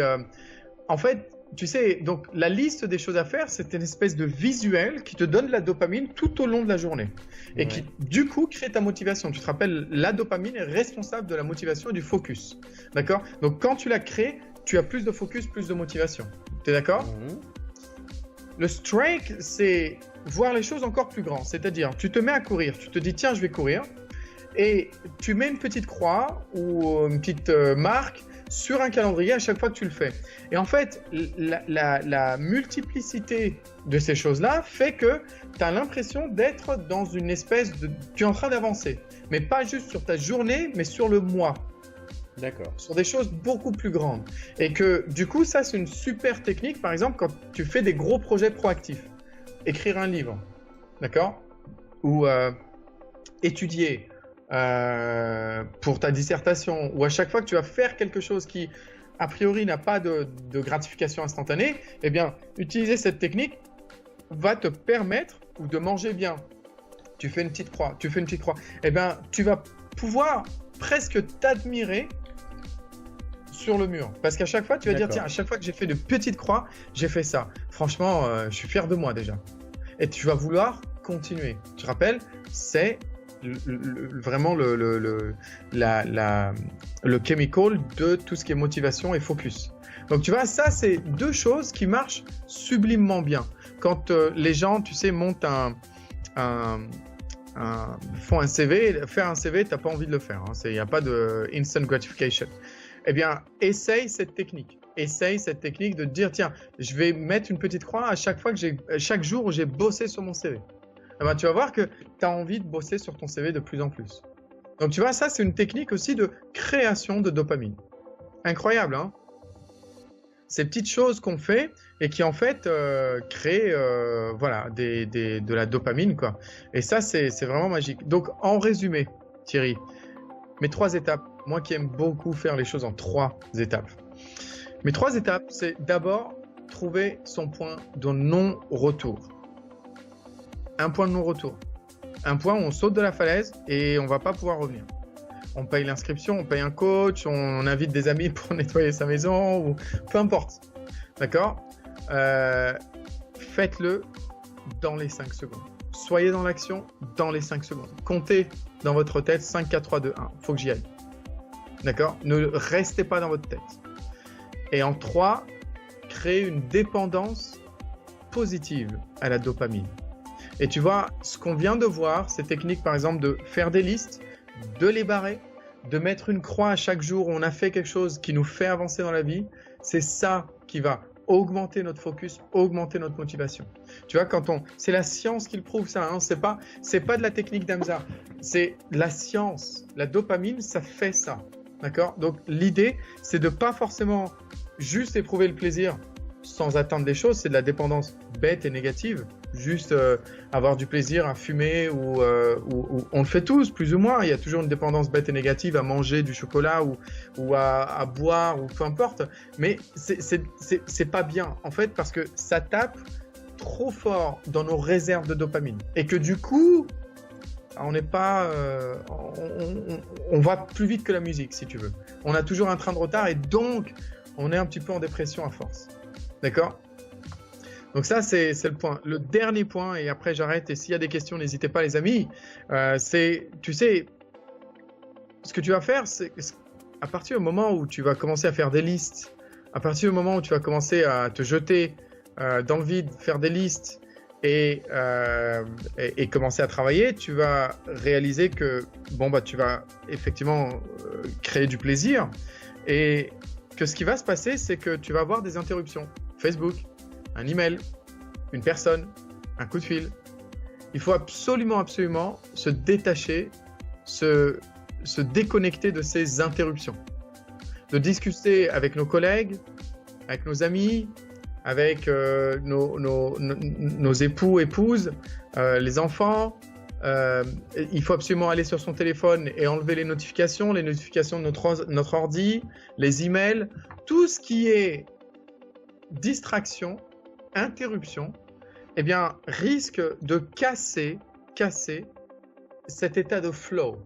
en fait, tu sais, donc la liste des choses à faire, c'est une espèce de visuel qui te donne de la dopamine tout au long de la journée et qui, du coup, crée ta motivation. Tu te rappelles, la dopamine est responsable de la motivation et du focus. D'accord ? Donc, quand tu la crées, tu as plus de focus, plus de motivation. Tu es d'accord ? Le strike, c'est voir les choses encore plus grandes. C'est-à-dire, tu te mets à courir, tu te dis, tiens, je vais courir. Et tu mets une petite croix ou une petite marque sur un calendrier à chaque fois que tu le fais. Et en fait, la multiplicité de ces choses-là fait que tu as l'impression d'être dans une espèce de... Tu es en train d'avancer. Mais pas juste sur ta journée, mais sur le mois. D'accord. Sur des choses beaucoup plus grandes. Et que du coup, ça, c'est une super technique, par exemple, quand tu fais des gros projets proactifs. Écrire un livre, d'accord ? Ou étudier pour ta dissertation, ou à chaque fois que tu vas faire quelque chose qui, a priori, n'a pas de gratification instantanée, eh bien, utiliser cette technique va te permettre ou de manger bien. Tu fais une petite croix, eh bien, tu vas pouvoir presque t'admirer sur le mur. Parce qu'à chaque fois, tu vas dire, tiens, à chaque fois que j'ai fait de petites croix, j'ai fait ça. Franchement, je suis fier de moi déjà. Et tu vas vouloir continuer. Tu te rappelles, c'est vraiment le chemical de tout ce qui est motivation et focus. Donc, tu vois, ça, c'est 2 choses qui marchent sublimement bien. Quand les gens, tu sais, montent font un CV, faire un CV, tu n'as pas envie de le faire. Il n'y a pas de instant gratification. Eh bien, essaye cette technique. Essaye cette technique de te dire, tiens, je vais mettre une petite croix à chaque jour où j'ai bossé sur mon CV. Eh bien, tu vas voir que tu as envie de bosser sur ton CV de plus en plus. Donc, tu vois, ça, c'est une technique aussi de création de dopamine. Incroyable, hein ? Ces petites choses qu'on fait et qui, en fait, créent de la dopamine, quoi. Et ça, c'est vraiment magique. Donc, en résumé, Thierry, mes 3 étapes, moi qui aime beaucoup faire les choses en 3 étapes. Mes 3 étapes, c'est d'abord trouver son point de non-retour. Un point de non-retour. Un point où on saute de la falaise et on ne va pas pouvoir revenir. On paye l'inscription, on paye un coach, on invite des amis pour nettoyer sa maison, ou peu importe. D'accord ? Faites-le dans les 5 secondes. Soyez dans l'action dans les 5 secondes. Comptez dans votre tête 5, 4, 3, 2, 1. Il faut que j'y aille. D'accord ? Ne restez pas dans votre tête. Et en 3, créez une dépendance positive à la dopamine. Et tu vois, ce qu'on vient de voir, ces techniques par exemple de faire des listes, de les barrer, de mettre une croix à chaque jour où on a fait quelque chose qui nous fait avancer dans la vie, c'est ça qui va augmenter notre focus, augmenter notre motivation. Tu vois, c'est la science qui le prouve ça, hein. C'est pas de la technique d'Hamza, c'est la science. La dopamine, ça fait ça, d'accord? Donc l'idée, c'est de pas forcément juste éprouver le plaisir sans atteindre des choses, c'est de la dépendance bête et négative. Juste avoir du plaisir à fumer ou on le fait tous plus ou moins. Il y a toujours une dépendance bête et négative à manger du chocolat ou à boire ou peu importe. Mais c'est pas bien en fait parce que ça tape trop fort dans nos réserves de dopamine et que du coup on n'est pas on va plus vite que la musique si tu veux. On a toujours un train de retard et donc on est un petit peu en dépression à force. D'accord? Donc ça, c'est le point. Le dernier point, et après j'arrête, et s'il y a des questions, n'hésitez pas les amis, c'est, tu sais, ce que tu vas faire, c'est à partir du moment où tu vas commencer à faire des listes, à partir du moment où tu vas commencer à te jeter dans le vide, faire des listes et commencer à travailler, tu vas réaliser que tu vas effectivement créer du plaisir et que ce qui va se passer, c'est que tu vas avoir des interruptions. Facebook, un email, une personne, un coup de fil. Il faut absolument se détacher, se déconnecter de ces interruptions. De discuter avec nos collègues, avec nos amis, avec nos époux, épouses, les enfants. Il faut absolument aller sur son téléphone et enlever les notifications de notre ordi, les emails, tout ce qui est distraction, interruption, eh bien, risque de casser cet état de flow.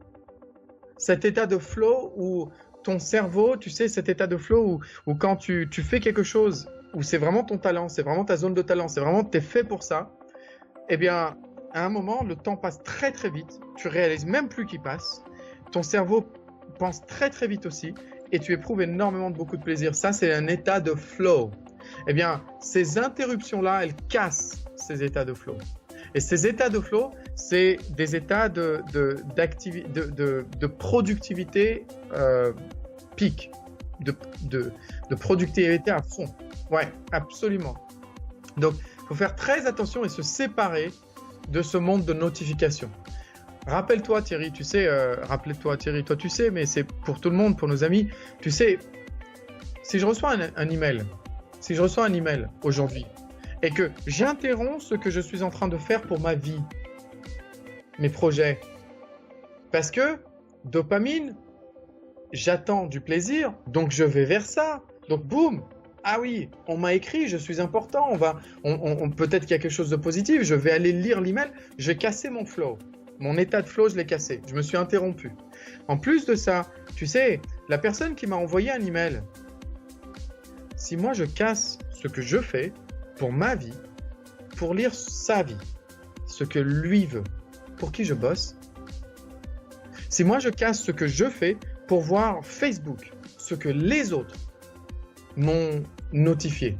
Cet état de flow où ton cerveau, tu sais, cet état de flow où quand tu fais quelque chose, où c'est vraiment ton talent, c'est vraiment ta zone de talent, c'est vraiment t'es fait pour ça, eh bien, à un moment, le temps passe très très vite, tu réalises même plus qu'il passe, ton cerveau pense très très vite aussi, et tu éprouves énormément beaucoup de plaisir. Ça, c'est un état de flow. Eh bien, ces interruptions-là, elles cassent ces états de flow. Et ces états de flow, c'est des états de productivité pic, de productivité à fond. Ouais, absolument. Donc, il faut faire très attention et se séparer de ce monde de notifications. Rappelle-toi Thierry, tu sais, toi tu sais, mais c'est pour tout le monde, pour nos amis. Tu sais, si je reçois un email, aujourd'hui et que j'interromps ce que je suis en train de faire pour ma vie, mes projets, parce que dopamine, j'attends du plaisir, donc je vais vers ça. Donc boum, ah oui, on m'a écrit, je suis important, peut-être qu'il y a quelque chose de positif, je vais aller lire l'email, j'ai cassé mon flow. Mon état de flow, je l'ai cassé, je me suis interrompu. En plus de ça, tu sais, la personne qui m'a envoyé un email, si moi je casse ce que je fais pour ma vie, pour lire sa vie, ce que lui veut, pour qui je bosse, si moi je casse ce que je fais pour voir Facebook, ce que les autres m'ont notifié,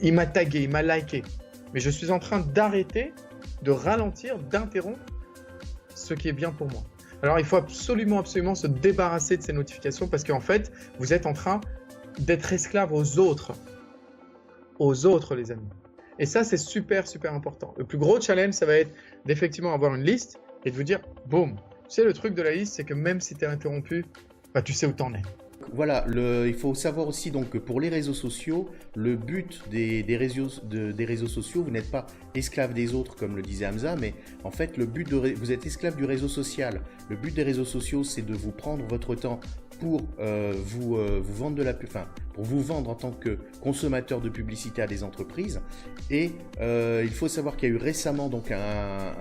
il m'a tagué, il m'a liké, mais je suis en train d'arrêter, de ralentir, d'interrompre ce qui est bien pour moi. Alors il faut absolument se débarrasser de ces notifications parce qu'en fait, vous êtes en train d'être esclave aux autres les amis. Et ça, c'est super important. Le plus gros challenge, ça va être d'effectivement avoir une liste et de vous dire, boum, tu sais, le truc de la liste, c'est que même si tu es interrompu, bah, tu sais où t'en es. Voilà, il faut savoir aussi donc que pour les réseaux sociaux, le but des réseaux sociaux, vous n'êtes pas esclave des autres comme le disait Hamza, mais en fait vous êtes esclave du réseau social. Le but des réseaux sociaux, c'est de vous prendre votre temps pour vous vendre pour vous vendre en tant que consommateur de publicité à des entreprises. Et il faut savoir qu'il y a eu récemment donc un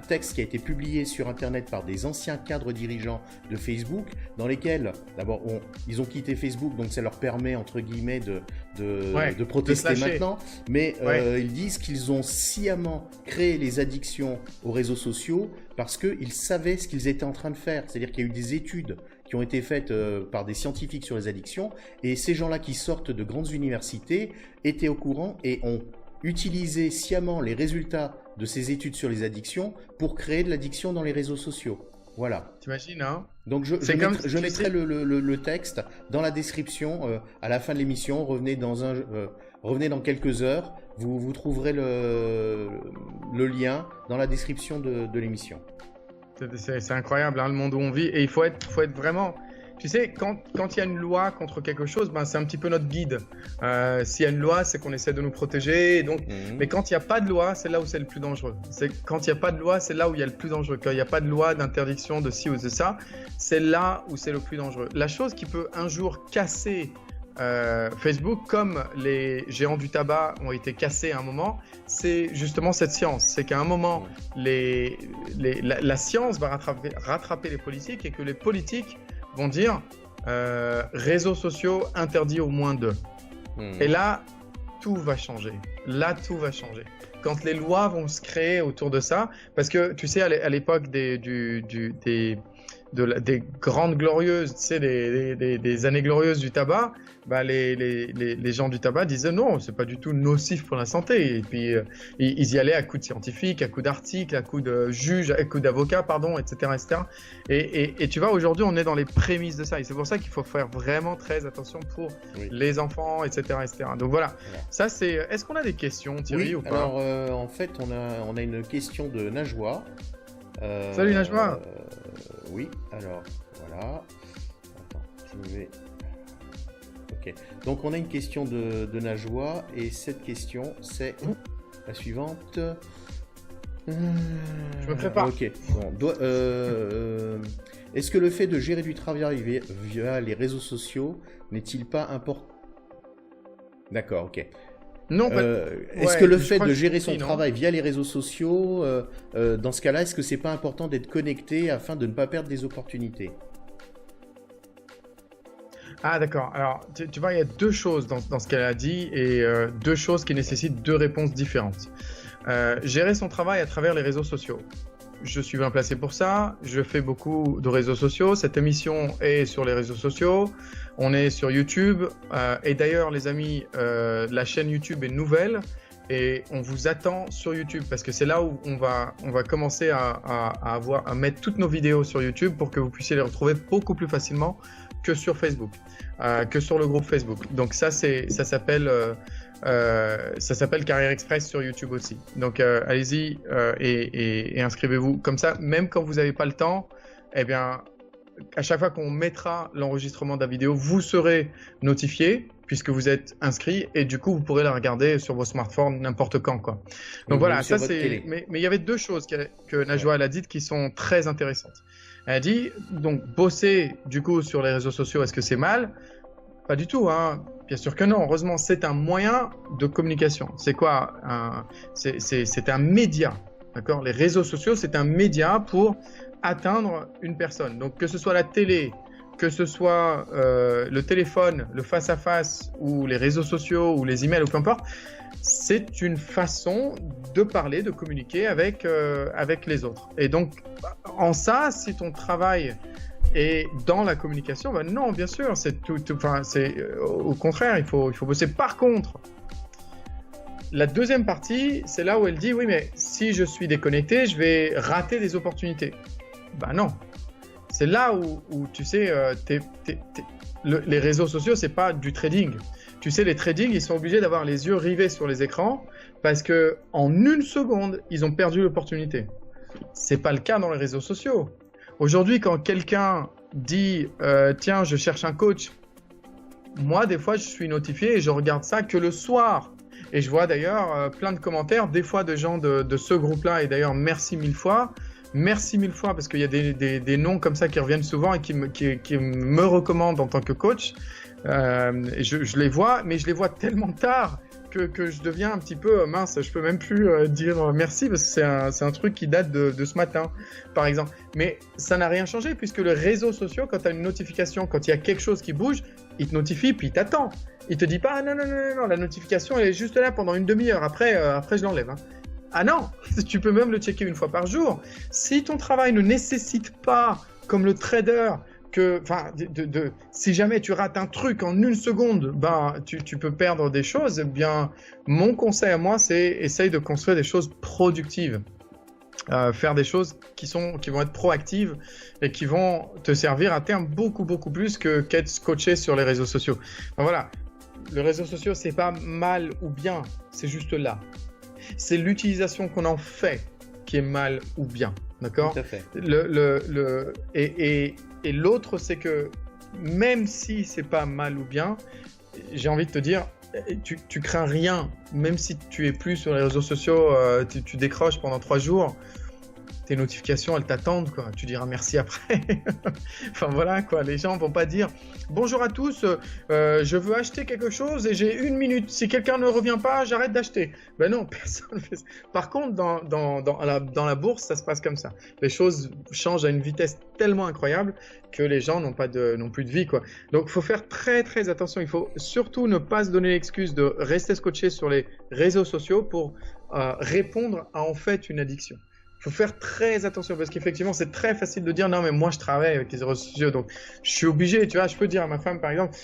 texte qui a été publié sur Internet par des anciens cadres dirigeants de Facebook, dans lesquels, d'abord, ils ont quitté Facebook, donc ça leur permet, entre guillemets, de protester maintenant, mais ils disent qu'ils ont sciemment créé les addictions aux réseaux sociaux parce qu'ils savaient ce qu'ils étaient en train de faire. C'est-à-dire qu'il y a eu des études qui ont été faites par des scientifiques sur les addictions, et ces gens-là qui sortent de grandes universités étaient au courant et ont utilisé sciemment les résultats de ces études sur les addictions pour créer de l'addiction dans les réseaux sociaux. Voilà. T'imagines, hein? Donc je mettrai le texte dans la description à la fin de l'émission. Revenez dans quelques heures. Vous trouverez le lien dans la description de l'émission. C'est incroyable, hein, le monde où on vit. Et il faut être vraiment... Tu sais, quand il y a une loi contre quelque chose, ben, c'est un petit peu notre guide. S'il y a une loi, c'est qu'on essaie de nous protéger. Et donc... Mais quand il n'y a pas de loi, c'est là où c'est le plus dangereux. Quand il n'y a pas de loi, c'est là où il y a le plus dangereux. Quand il n'y a pas de loi d'interdiction de ci ou de ça, c'est là où c'est le plus dangereux. La chose qui peut un jour casser Facebook, comme les géants du tabac ont été cassés à un moment, c'est justement cette science. C'est qu'à un moment, la science va rattraper les politiques et que les politiques vont dire réseaux sociaux interdits au moins 2. Et là, tout va changer. Quand les lois vont se créer autour de ça, parce que tu sais, à l'époque des grandes glorieuses, tu sais, des années glorieuses du tabac, bah les gens du tabac disaient non, c'est pas du tout nocif pour la santé. Et puis ils y allaient à coups de scientifiques, à coups d'articles, à coups de juges, à coups d'avocats, pardon, etc., etc. Et tu vois, aujourd'hui, on est dans les prémices de ça. Et c'est pour ça qu'il faut faire vraiment très attention pour les enfants, etc., etc. Donc voilà. Ça c'est. Est-ce qu'on a des questions, Thierry, ou pas? Alors en fait, on a une question de Najwa. Salut Najwa. Oui, alors voilà. Attends, je vais. Ok. Donc on a une question de Najwa et cette question c'est la suivante. Je me prépare. Ok. Bon, est-ce que le fait de gérer du travail via les réseaux sociaux n'est-il pas important? D'accord, ok. Non, est-ce que le fait de gérer son travail via les réseaux sociaux, dans ce cas-là, est-ce que c'est pas important d'être connecté afin de ne pas perdre des opportunités? Ah d'accord, alors tu vois, il y a deux choses dans ce qu'elle a dit et deux choses qui nécessitent deux réponses différentes. Gérer son travail à travers les réseaux sociaux. Je suis bien placé pour ça, je fais beaucoup de réseaux sociaux, cette émission est sur les réseaux sociaux, on est sur YouTube et d'ailleurs les amis, la chaîne YouTube est nouvelle et on vous attend sur YouTube parce que c'est là où on va commencer à mettre toutes nos vidéos sur YouTube pour que vous puissiez les retrouver beaucoup plus facilement que sur Facebook, que sur le groupe Facebook. Donc ça s'appelle Carrière Express sur YouTube aussi. Donc allez-y et inscrivez-vous. Comme ça, même quand vous n'avez pas le temps, eh bien, à chaque fois qu'on mettra l'enregistrement de la vidéo, vous serez notifié puisque vous êtes inscrit et du coup, vous pourrez la regarder sur vos smartphones n'importe quand, quoi. Donc voilà, ça c'est. Mais il y avait deux choses que Najwa a dites qui sont très intéressantes. Elle a dit donc bosser du coup sur les réseaux sociaux, est-ce que c'est mal? Pas du tout, hein. Bien sûr que non. Heureusement, c'est un moyen de communication. C'est quoi? C'est un média, d'accord? Les réseaux sociaux, c'est un média pour atteindre une personne. Donc que ce soit la télé, que ce soit le téléphone, le face-à-face ou les réseaux sociaux ou les emails ou peu importe, c'est une façon de parler, de communiquer avec les autres. Et donc, en ça, si ton travail est dans la communication, ben non, bien sûr, c'est au contraire, il faut bosser. Par contre, la deuxième partie, c'est là où elle dit, oui, mais si je suis déconnecté, je vais rater des opportunités. Ben non. C'est là où tu sais, les réseaux sociaux, c'est pas du trading. Tu sais, les trading, ils sont obligés d'avoir les yeux rivés sur les écrans parce que en une seconde, ils ont perdu l'opportunité. C'est pas le cas dans les réseaux sociaux. Aujourd'hui, quand quelqu'un dit tiens, je cherche un coach, moi, des fois, je suis notifié et je regarde ça que le soir. Et je vois d'ailleurs plein de commentaires, des fois de gens de ce groupe-là. Et d'ailleurs, merci mille fois. Merci mille fois parce qu'il y a des noms comme ça qui reviennent souvent et qui me recommandent en tant que coach. Je les vois, mais je les vois tellement tard que je deviens un petit peu mince. Je peux même plus dire merci parce que c'est un truc qui date de ce matin, par exemple. Mais ça n'a rien changé puisque les réseaux sociaux, quand tu as une notification, quand il y a quelque chose qui bouge, il te notifie puis il t'attend. Il te dit pas non, la notification elle est juste là pendant une demi-heure. Après je l'enlève. Hein. Ah non, tu peux même le checker une fois par jour. Si ton travail ne nécessite pas, comme le trader, si jamais tu rates un truc en une seconde, tu peux perdre des choses. Eh bien, mon conseil à moi, c'est essaye de construire des choses productives. faire des choses qui vont être proactives et qui vont te servir à terme beaucoup plus qu'être scotché sur les réseaux sociaux. Donc voilà, les réseaux sociaux, c'est pas mal ou bien, c'est juste là. C'est l'utilisation qu'on en fait qui est mal ou bien, d'accord ? Tout à fait. Et l'autre, c'est que même si c'est pas mal ou bien, j'ai envie de te dire, tu crains rien, même si tu es plus sur les réseaux sociaux, tu décroches pendant 3 jours, tes notifications, elles t'attendent, quoi. Tu diras merci après. Enfin voilà, quoi. Les gens vont pas dire bonjour à tous, je veux acheter quelque chose et j'ai 1 minute. Si quelqu'un ne revient pas, j'arrête d'acheter. Ben non, personne ne fait ça. Par contre, dans la bourse, ça se passe comme ça. Les choses changent à une vitesse tellement incroyable que les gens n'ont plus de vie, quoi. Donc, il faut faire très très attention. Il faut surtout ne pas se donner l'excuse de rester scotché sur les réseaux sociaux pour répondre à en fait une addiction. Il faut faire très attention parce qu'effectivement, c'est très facile de dire non, mais moi je travaille avec les réseaux sociaux, donc je suis obligé. Tu vois, je peux dire à ma femme par exemple,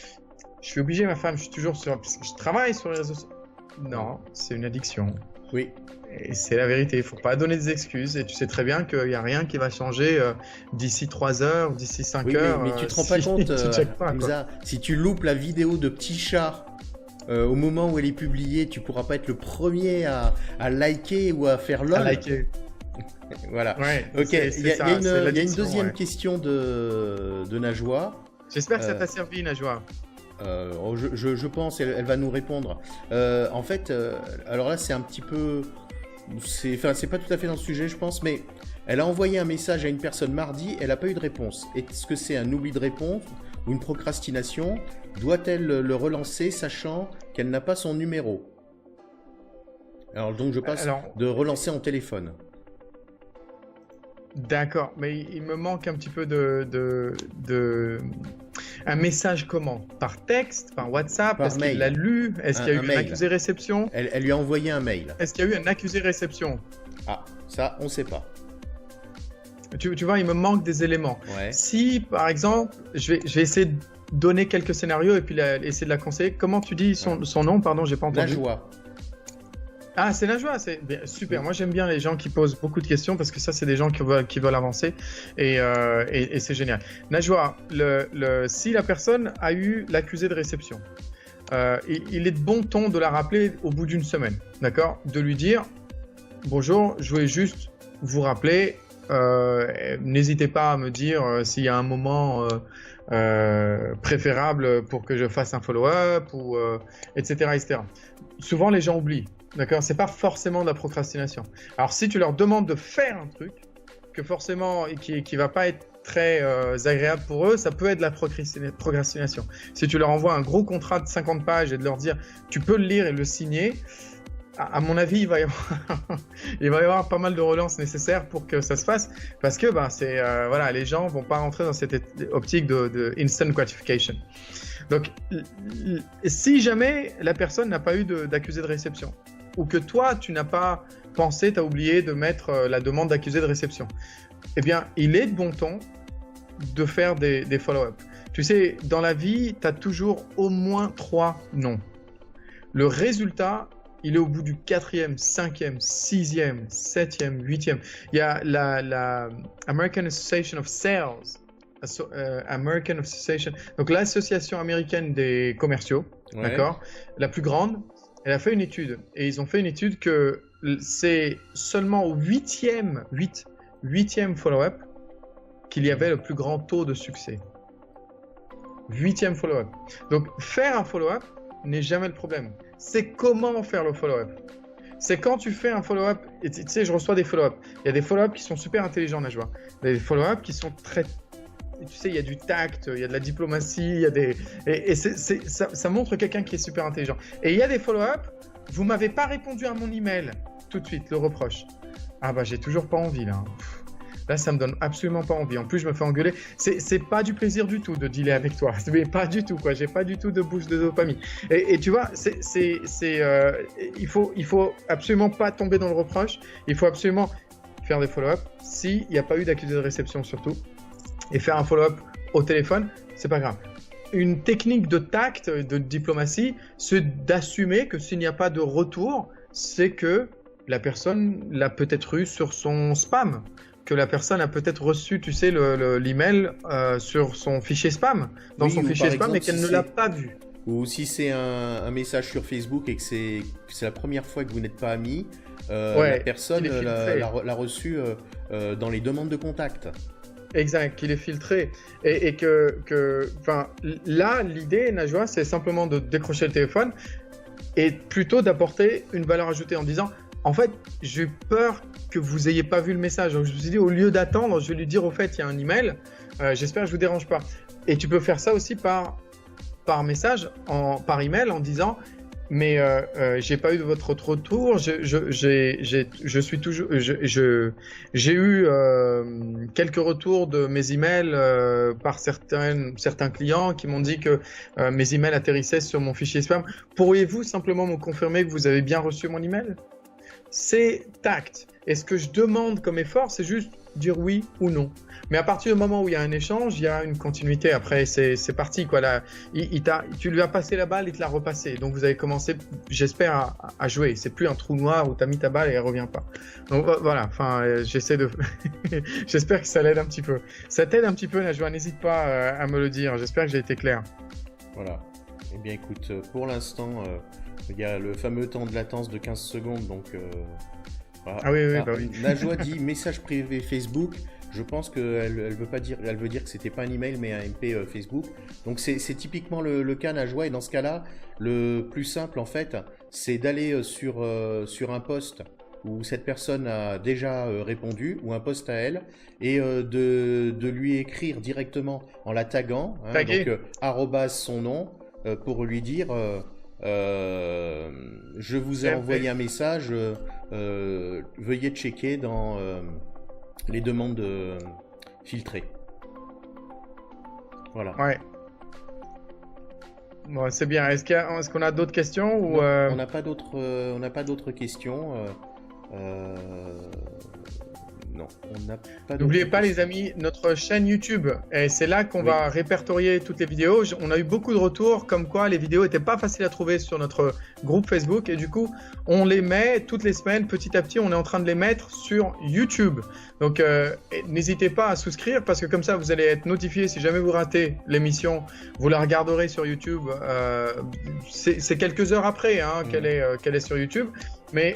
je suis obligé, ma femme, je suis toujours sur, parce que je travaille sur les réseaux sociaux. Non, c'est une addiction. Oui. Et c'est la vérité. Il ne faut pas donner des excuses. Et tu sais très bien qu'il n'y a rien qui va changer d'ici 3 heures, d'ici 5 heures. Mais tu te rends pas compte, Hamza, si tu loupes la vidéo de Petit Chat au moment où elle est publiée, tu pourras pas être le premier à liker ou à faire lol. À liker. Voilà. Ouais, ok, il y a une deuxième ouais. question de Najwa. J'espère que ça t'a servi, Najwa. Je pense, elle va nous répondre. En fait, alors là, c'est un petit peu... c'est pas tout à fait dans le sujet, je pense, mais elle a envoyé un message à une personne mardi, elle n'a pas eu de réponse. Est-ce que c'est un oubli de réponse ou une procrastination? Doit-elle le relancer, sachant qu'elle n'a pas son numéro? Alors donc, je passe de relancer en téléphone. D'accord, mais il me manque un petit peu un message comment? Par texte, par WhatsApp? Est-ce qu'il l'a lu? Est-ce qu'il y a eu un accusé-réception? Elle lui a envoyé un mail. Est-ce qu'il y a eu un accusé-réception? Ah, ça, on ne sait pas. Tu vois, il me manque des éléments. Ouais. Si, par exemple, je vais essayer de donner quelques scénarios et puis essayer de la conseiller. Comment tu dis son nom? Pardon, j'ai pas entendu. Najwa. Ah, c'est Najwa, c'est super. Moi, j'aime bien les gens qui posent beaucoup de questions parce que ça, c'est des gens qui veulent avancer et c'est génial. Najwa, si la personne a eu l'accusé de réception, il est de bon ton de la rappeler au bout d'une semaine, d'accord? De lui dire bonjour, je voulais juste vous rappeler, n'hésitez pas à me dire s'il y a un moment préférable pour que je fasse un follow-up ou etc., etc. Souvent, les gens oublient. D'accord, c'est pas forcément de la procrastination. Alors, si tu leur demandes de faire un truc que forcément qui va pas être très agréable pour eux, ça peut être de la procrastination. Si tu leur envoies un gros contrat de 50 pages et de leur dire tu peux le lire et le signer, à mon avis, il va y avoir pas mal de relances nécessaires pour que ça se fasse, parce que voilà, les gens vont pas rentrer dans cette optique de instant gratification. Donc, si jamais la personne n'a pas eu d'accusé de réception, ou que toi, tu n'as pas pensé, tu as oublié de mettre la demande d'accusé de réception, eh bien, il est de bon ton de faire des follow-up. Tu sais, dans la vie, tu as toujours au moins 3 noms. Le résultat, il est au bout du 4e, 5e, 6e, 7e, 8e. Il y a la American Association of Sales, American Association, donc l'association américaine des commerciaux, ouais. D'accord, la plus grande. Elle a fait une étude et ils ont fait une étude que c'est seulement au 8e follow-up qu'il y avait le plus grand taux de succès. 8e follow-up. Donc faire un follow-up n'est jamais le problème. C'est comment faire le follow-up. C'est quand tu fais un follow-up, et tu sais, je reçois des follow-up. Il y a des follow-up qui sont super intelligents, Najwa. Des follow-up qui sont très... Tu sais, il y a du tact, il y a de la diplomatie, il y a des... Et ça montre quelqu'un qui est super intelligent. Et il y a des follow-up, vous ne m'avez pas répondu à mon email, tout de suite, le reproche. Ah bah, j'ai toujours pas envie, là. Là, ça me donne absolument pas envie. En plus, je me fais engueuler. C'est pas du plaisir du tout de dealer avec toi. Mais pas du tout, quoi. J'ai pas du tout de boost de dopamine. Et tu vois, il faut absolument pas tomber dans le reproche. Il faut absolument faire des follow-up s'il n'y a pas eu d'accusé de réception, surtout. Et faire un follow-up au téléphone, c'est pas grave. Une technique de tact, de diplomatie, c'est d'assumer que s'il n'y a pas de retour, c'est que la personne l'a peut-être eu sur son spam, que la personne a peut-être reçu, tu sais, l'email sur son fichier spam, dans Oui, son ou fichier par spam, exemple, et qu'elle si ne c'est l'a pas vu. ou si c'est un message sur Facebook et que c'est la première fois que vous n'êtes pas amis, la Ouais, qu'il personne est filtré. l'a reçu dans les demandes de contact. Exact, qu'il est filtré. Et enfin, là, l'idée, Najwa, c'est simplement de décrocher le téléphone et plutôt d'apporter une valeur ajoutée en disant, en fait, j'ai eu peur que vous ayez pas vu le message. Donc, je me suis dit, au lieu d'attendre, je vais lui dire, au fait, il y a un email, j'espère que je vous dérange pas. Et tu peux faire ça aussi par message, par email, en disant, mais j'ai pas eu de votre retour. Je suis toujours, j'ai eu quelques retours de mes emails par certains clients qui m'ont dit que mes emails atterrissaient sur mon fichier spam. Pourriez-vous simplement me confirmer que vous avez bien reçu mon email? C'est tact. Et ce que je demande comme effort, c'est juste dire oui ou non. Mais à partir du moment où il y a un échange, il y a une continuité. Après, c'est parti, quoi. Là, tu lui as passé la balle, il te l'a repassé. Donc, vous avez commencé, j'espère, à jouer. C'est plus un trou noir où tu as mis ta balle et elle revient pas. Donc, voilà. Enfin, j'essaie de... J'espère que ça l'aide un petit peu. Ça t'aide un petit peu, Najwa. N'hésite pas à me le dire. J'espère que j'ai été clair. Voilà. Eh bien, écoute, pour l'instant, il y a le fameux temps de latence de 15 secondes, donc... voilà. Ah oui, oui, bah oui. Najwa dit message privé Facebook. Je pense qu'elle veut pas dire, elle veut dire que c'était pas un email mais un MP Facebook. Donc c'est typiquement le cas Najwa, et dans ce cas-là, le plus simple en fait, c'est d'aller sur un post où cette personne a déjà répondu, ou un post à elle, et de lui écrire directement en la taguant, hein, Taguer. donc arrobase son nom, pour lui dire je vous ai envoyé un message, veuillez checker dans les demandes filtrées. Voilà. Ouais. Bon, c'est bien. Est-ce qu'on a d'autres questions ou Non, on n'a pas d'autres questions. Non, on n'a pas. N'oubliez pas, les amis, notre chaîne YouTube. Et c'est là qu'on va répertorier toutes les vidéos. On a eu beaucoup de retours comme quoi les vidéos n'étaient pas faciles à trouver sur notre groupe Facebook. Et du coup, on les met toutes les semaines. Petit à petit, on est en train de les mettre sur YouTube. Donc, n'hésitez pas à souscrire parce que comme ça, vous allez être notifié si jamais vous ratez l'émission. Vous la regarderez sur YouTube. C'est quelques heures après qu'elle est sur YouTube. Mais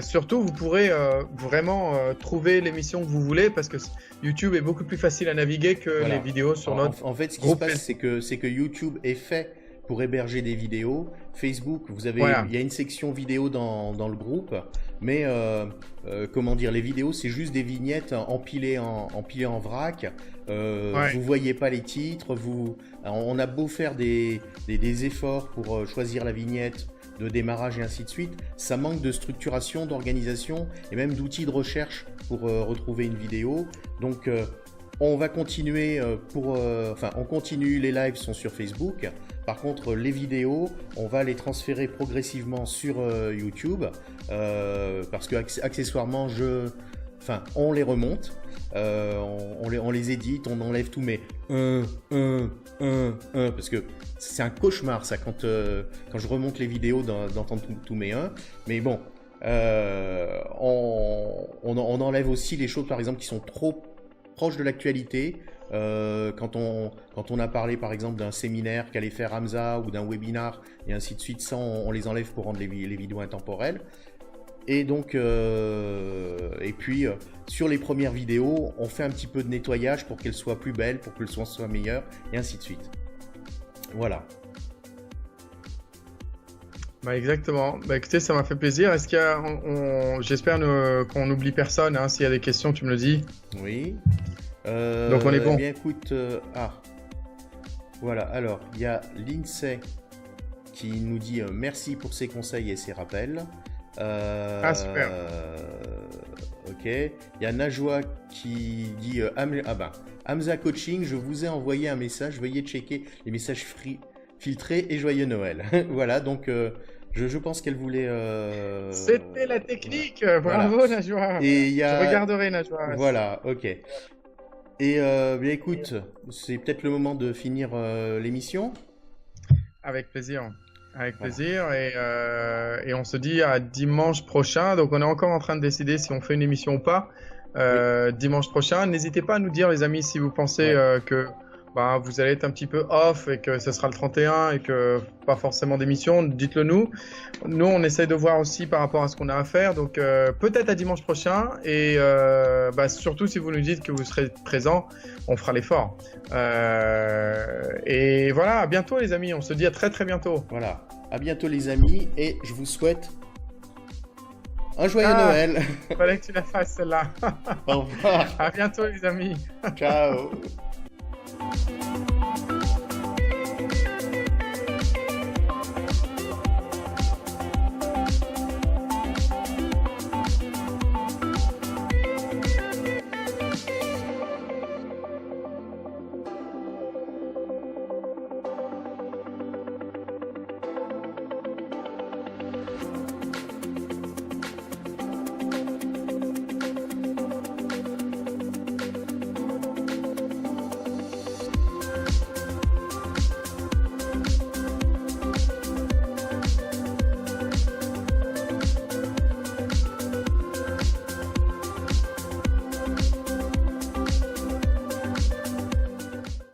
surtout, vous pourrez vraiment trouver l'émission que vous voulez parce que YouTube est beaucoup plus facile à naviguer que les vidéos sur notre En fait, ce qui se passe, c'est que YouTube est fait pour héberger des vidéos. Facebook, il y a une section vidéo dans le groupe, mais comment dire, les vidéos, c'est juste des vignettes empilées en vrac. Vous voyez pas les titres. On a beau faire des efforts pour choisir la vignette de démarrage et ainsi de suite, ça manque de structuration, d'organisation et même d'outils de recherche pour retrouver une vidéo. Donc on va continuer on continue, les lives sont sur Facebook. Par contre, les vidéos, on va les transférer progressivement sur YouTube parce que accessoirement, on les remonte, on les édite, on enlève tous mes parce que c'est un cauchemar ça quand je remonte les vidéos d'entendre tous mes mais bon, on enlève aussi les choses par exemple qui sont trop proches de l'actualité. Quand on a parlé par exemple d'un séminaire qu'allait faire Hamza ou d'un webinar et ainsi de suite, ça on les enlève pour rendre les vidéos intemporelles. Et donc, et puis sur les premières vidéos, on fait un petit peu de nettoyage pour qu'elles soient plus belles, pour que le son soit meilleur, et ainsi de suite. Voilà. Bah exactement. Bah écoutez, ça m'a fait plaisir. Est-ce qu'il y a, j'espère qu'on n'oublie personne. S'il y a des questions, tu me le dis. Oui. Donc on est bon. Eh bien, écoute, voilà. Alors, il y a Lindsay qui nous dit merci pour ses conseils et ses rappels. Super. Ok. Il y a Najwa qui dit Hamza Coaching, je vous ai envoyé un message, veuillez checker les messages filtrés et joyeux Noël. Voilà, donc je pense qu'elle voulait. C'était la technique. Bravo, voilà. Najwa. Et je regarderai Najwa. Voilà, ok. Et bien écoute, c'est peut-être le moment de finir l'émission. Avec plaisir. Avec Voilà. plaisir. Et on se dit à dimanche prochain. Donc, on est encore en train de décider si on fait une émission ou pas. Oui, Dimanche prochain. N'hésitez pas à nous dire, les amis, si vous pensez ouais. que bah, vous allez être un petit peu off et que ce sera le 31 et que pas forcément d'émission. Dites-le nous. Nous, on essaie de voir aussi par rapport à ce qu'on a à faire. Donc, peut-être à dimanche prochain. Et bah, surtout, si vous nous dites que vous serez présents, on fera l'effort. Et voilà, à bientôt, les amis. On se dit à très, très bientôt. Voilà. À bientôt les amis et je vous souhaite un joyeux Ah, Noël. fallait que tu la fasses, celle-là. Au revoir. À bientôt, les amis. Ciao.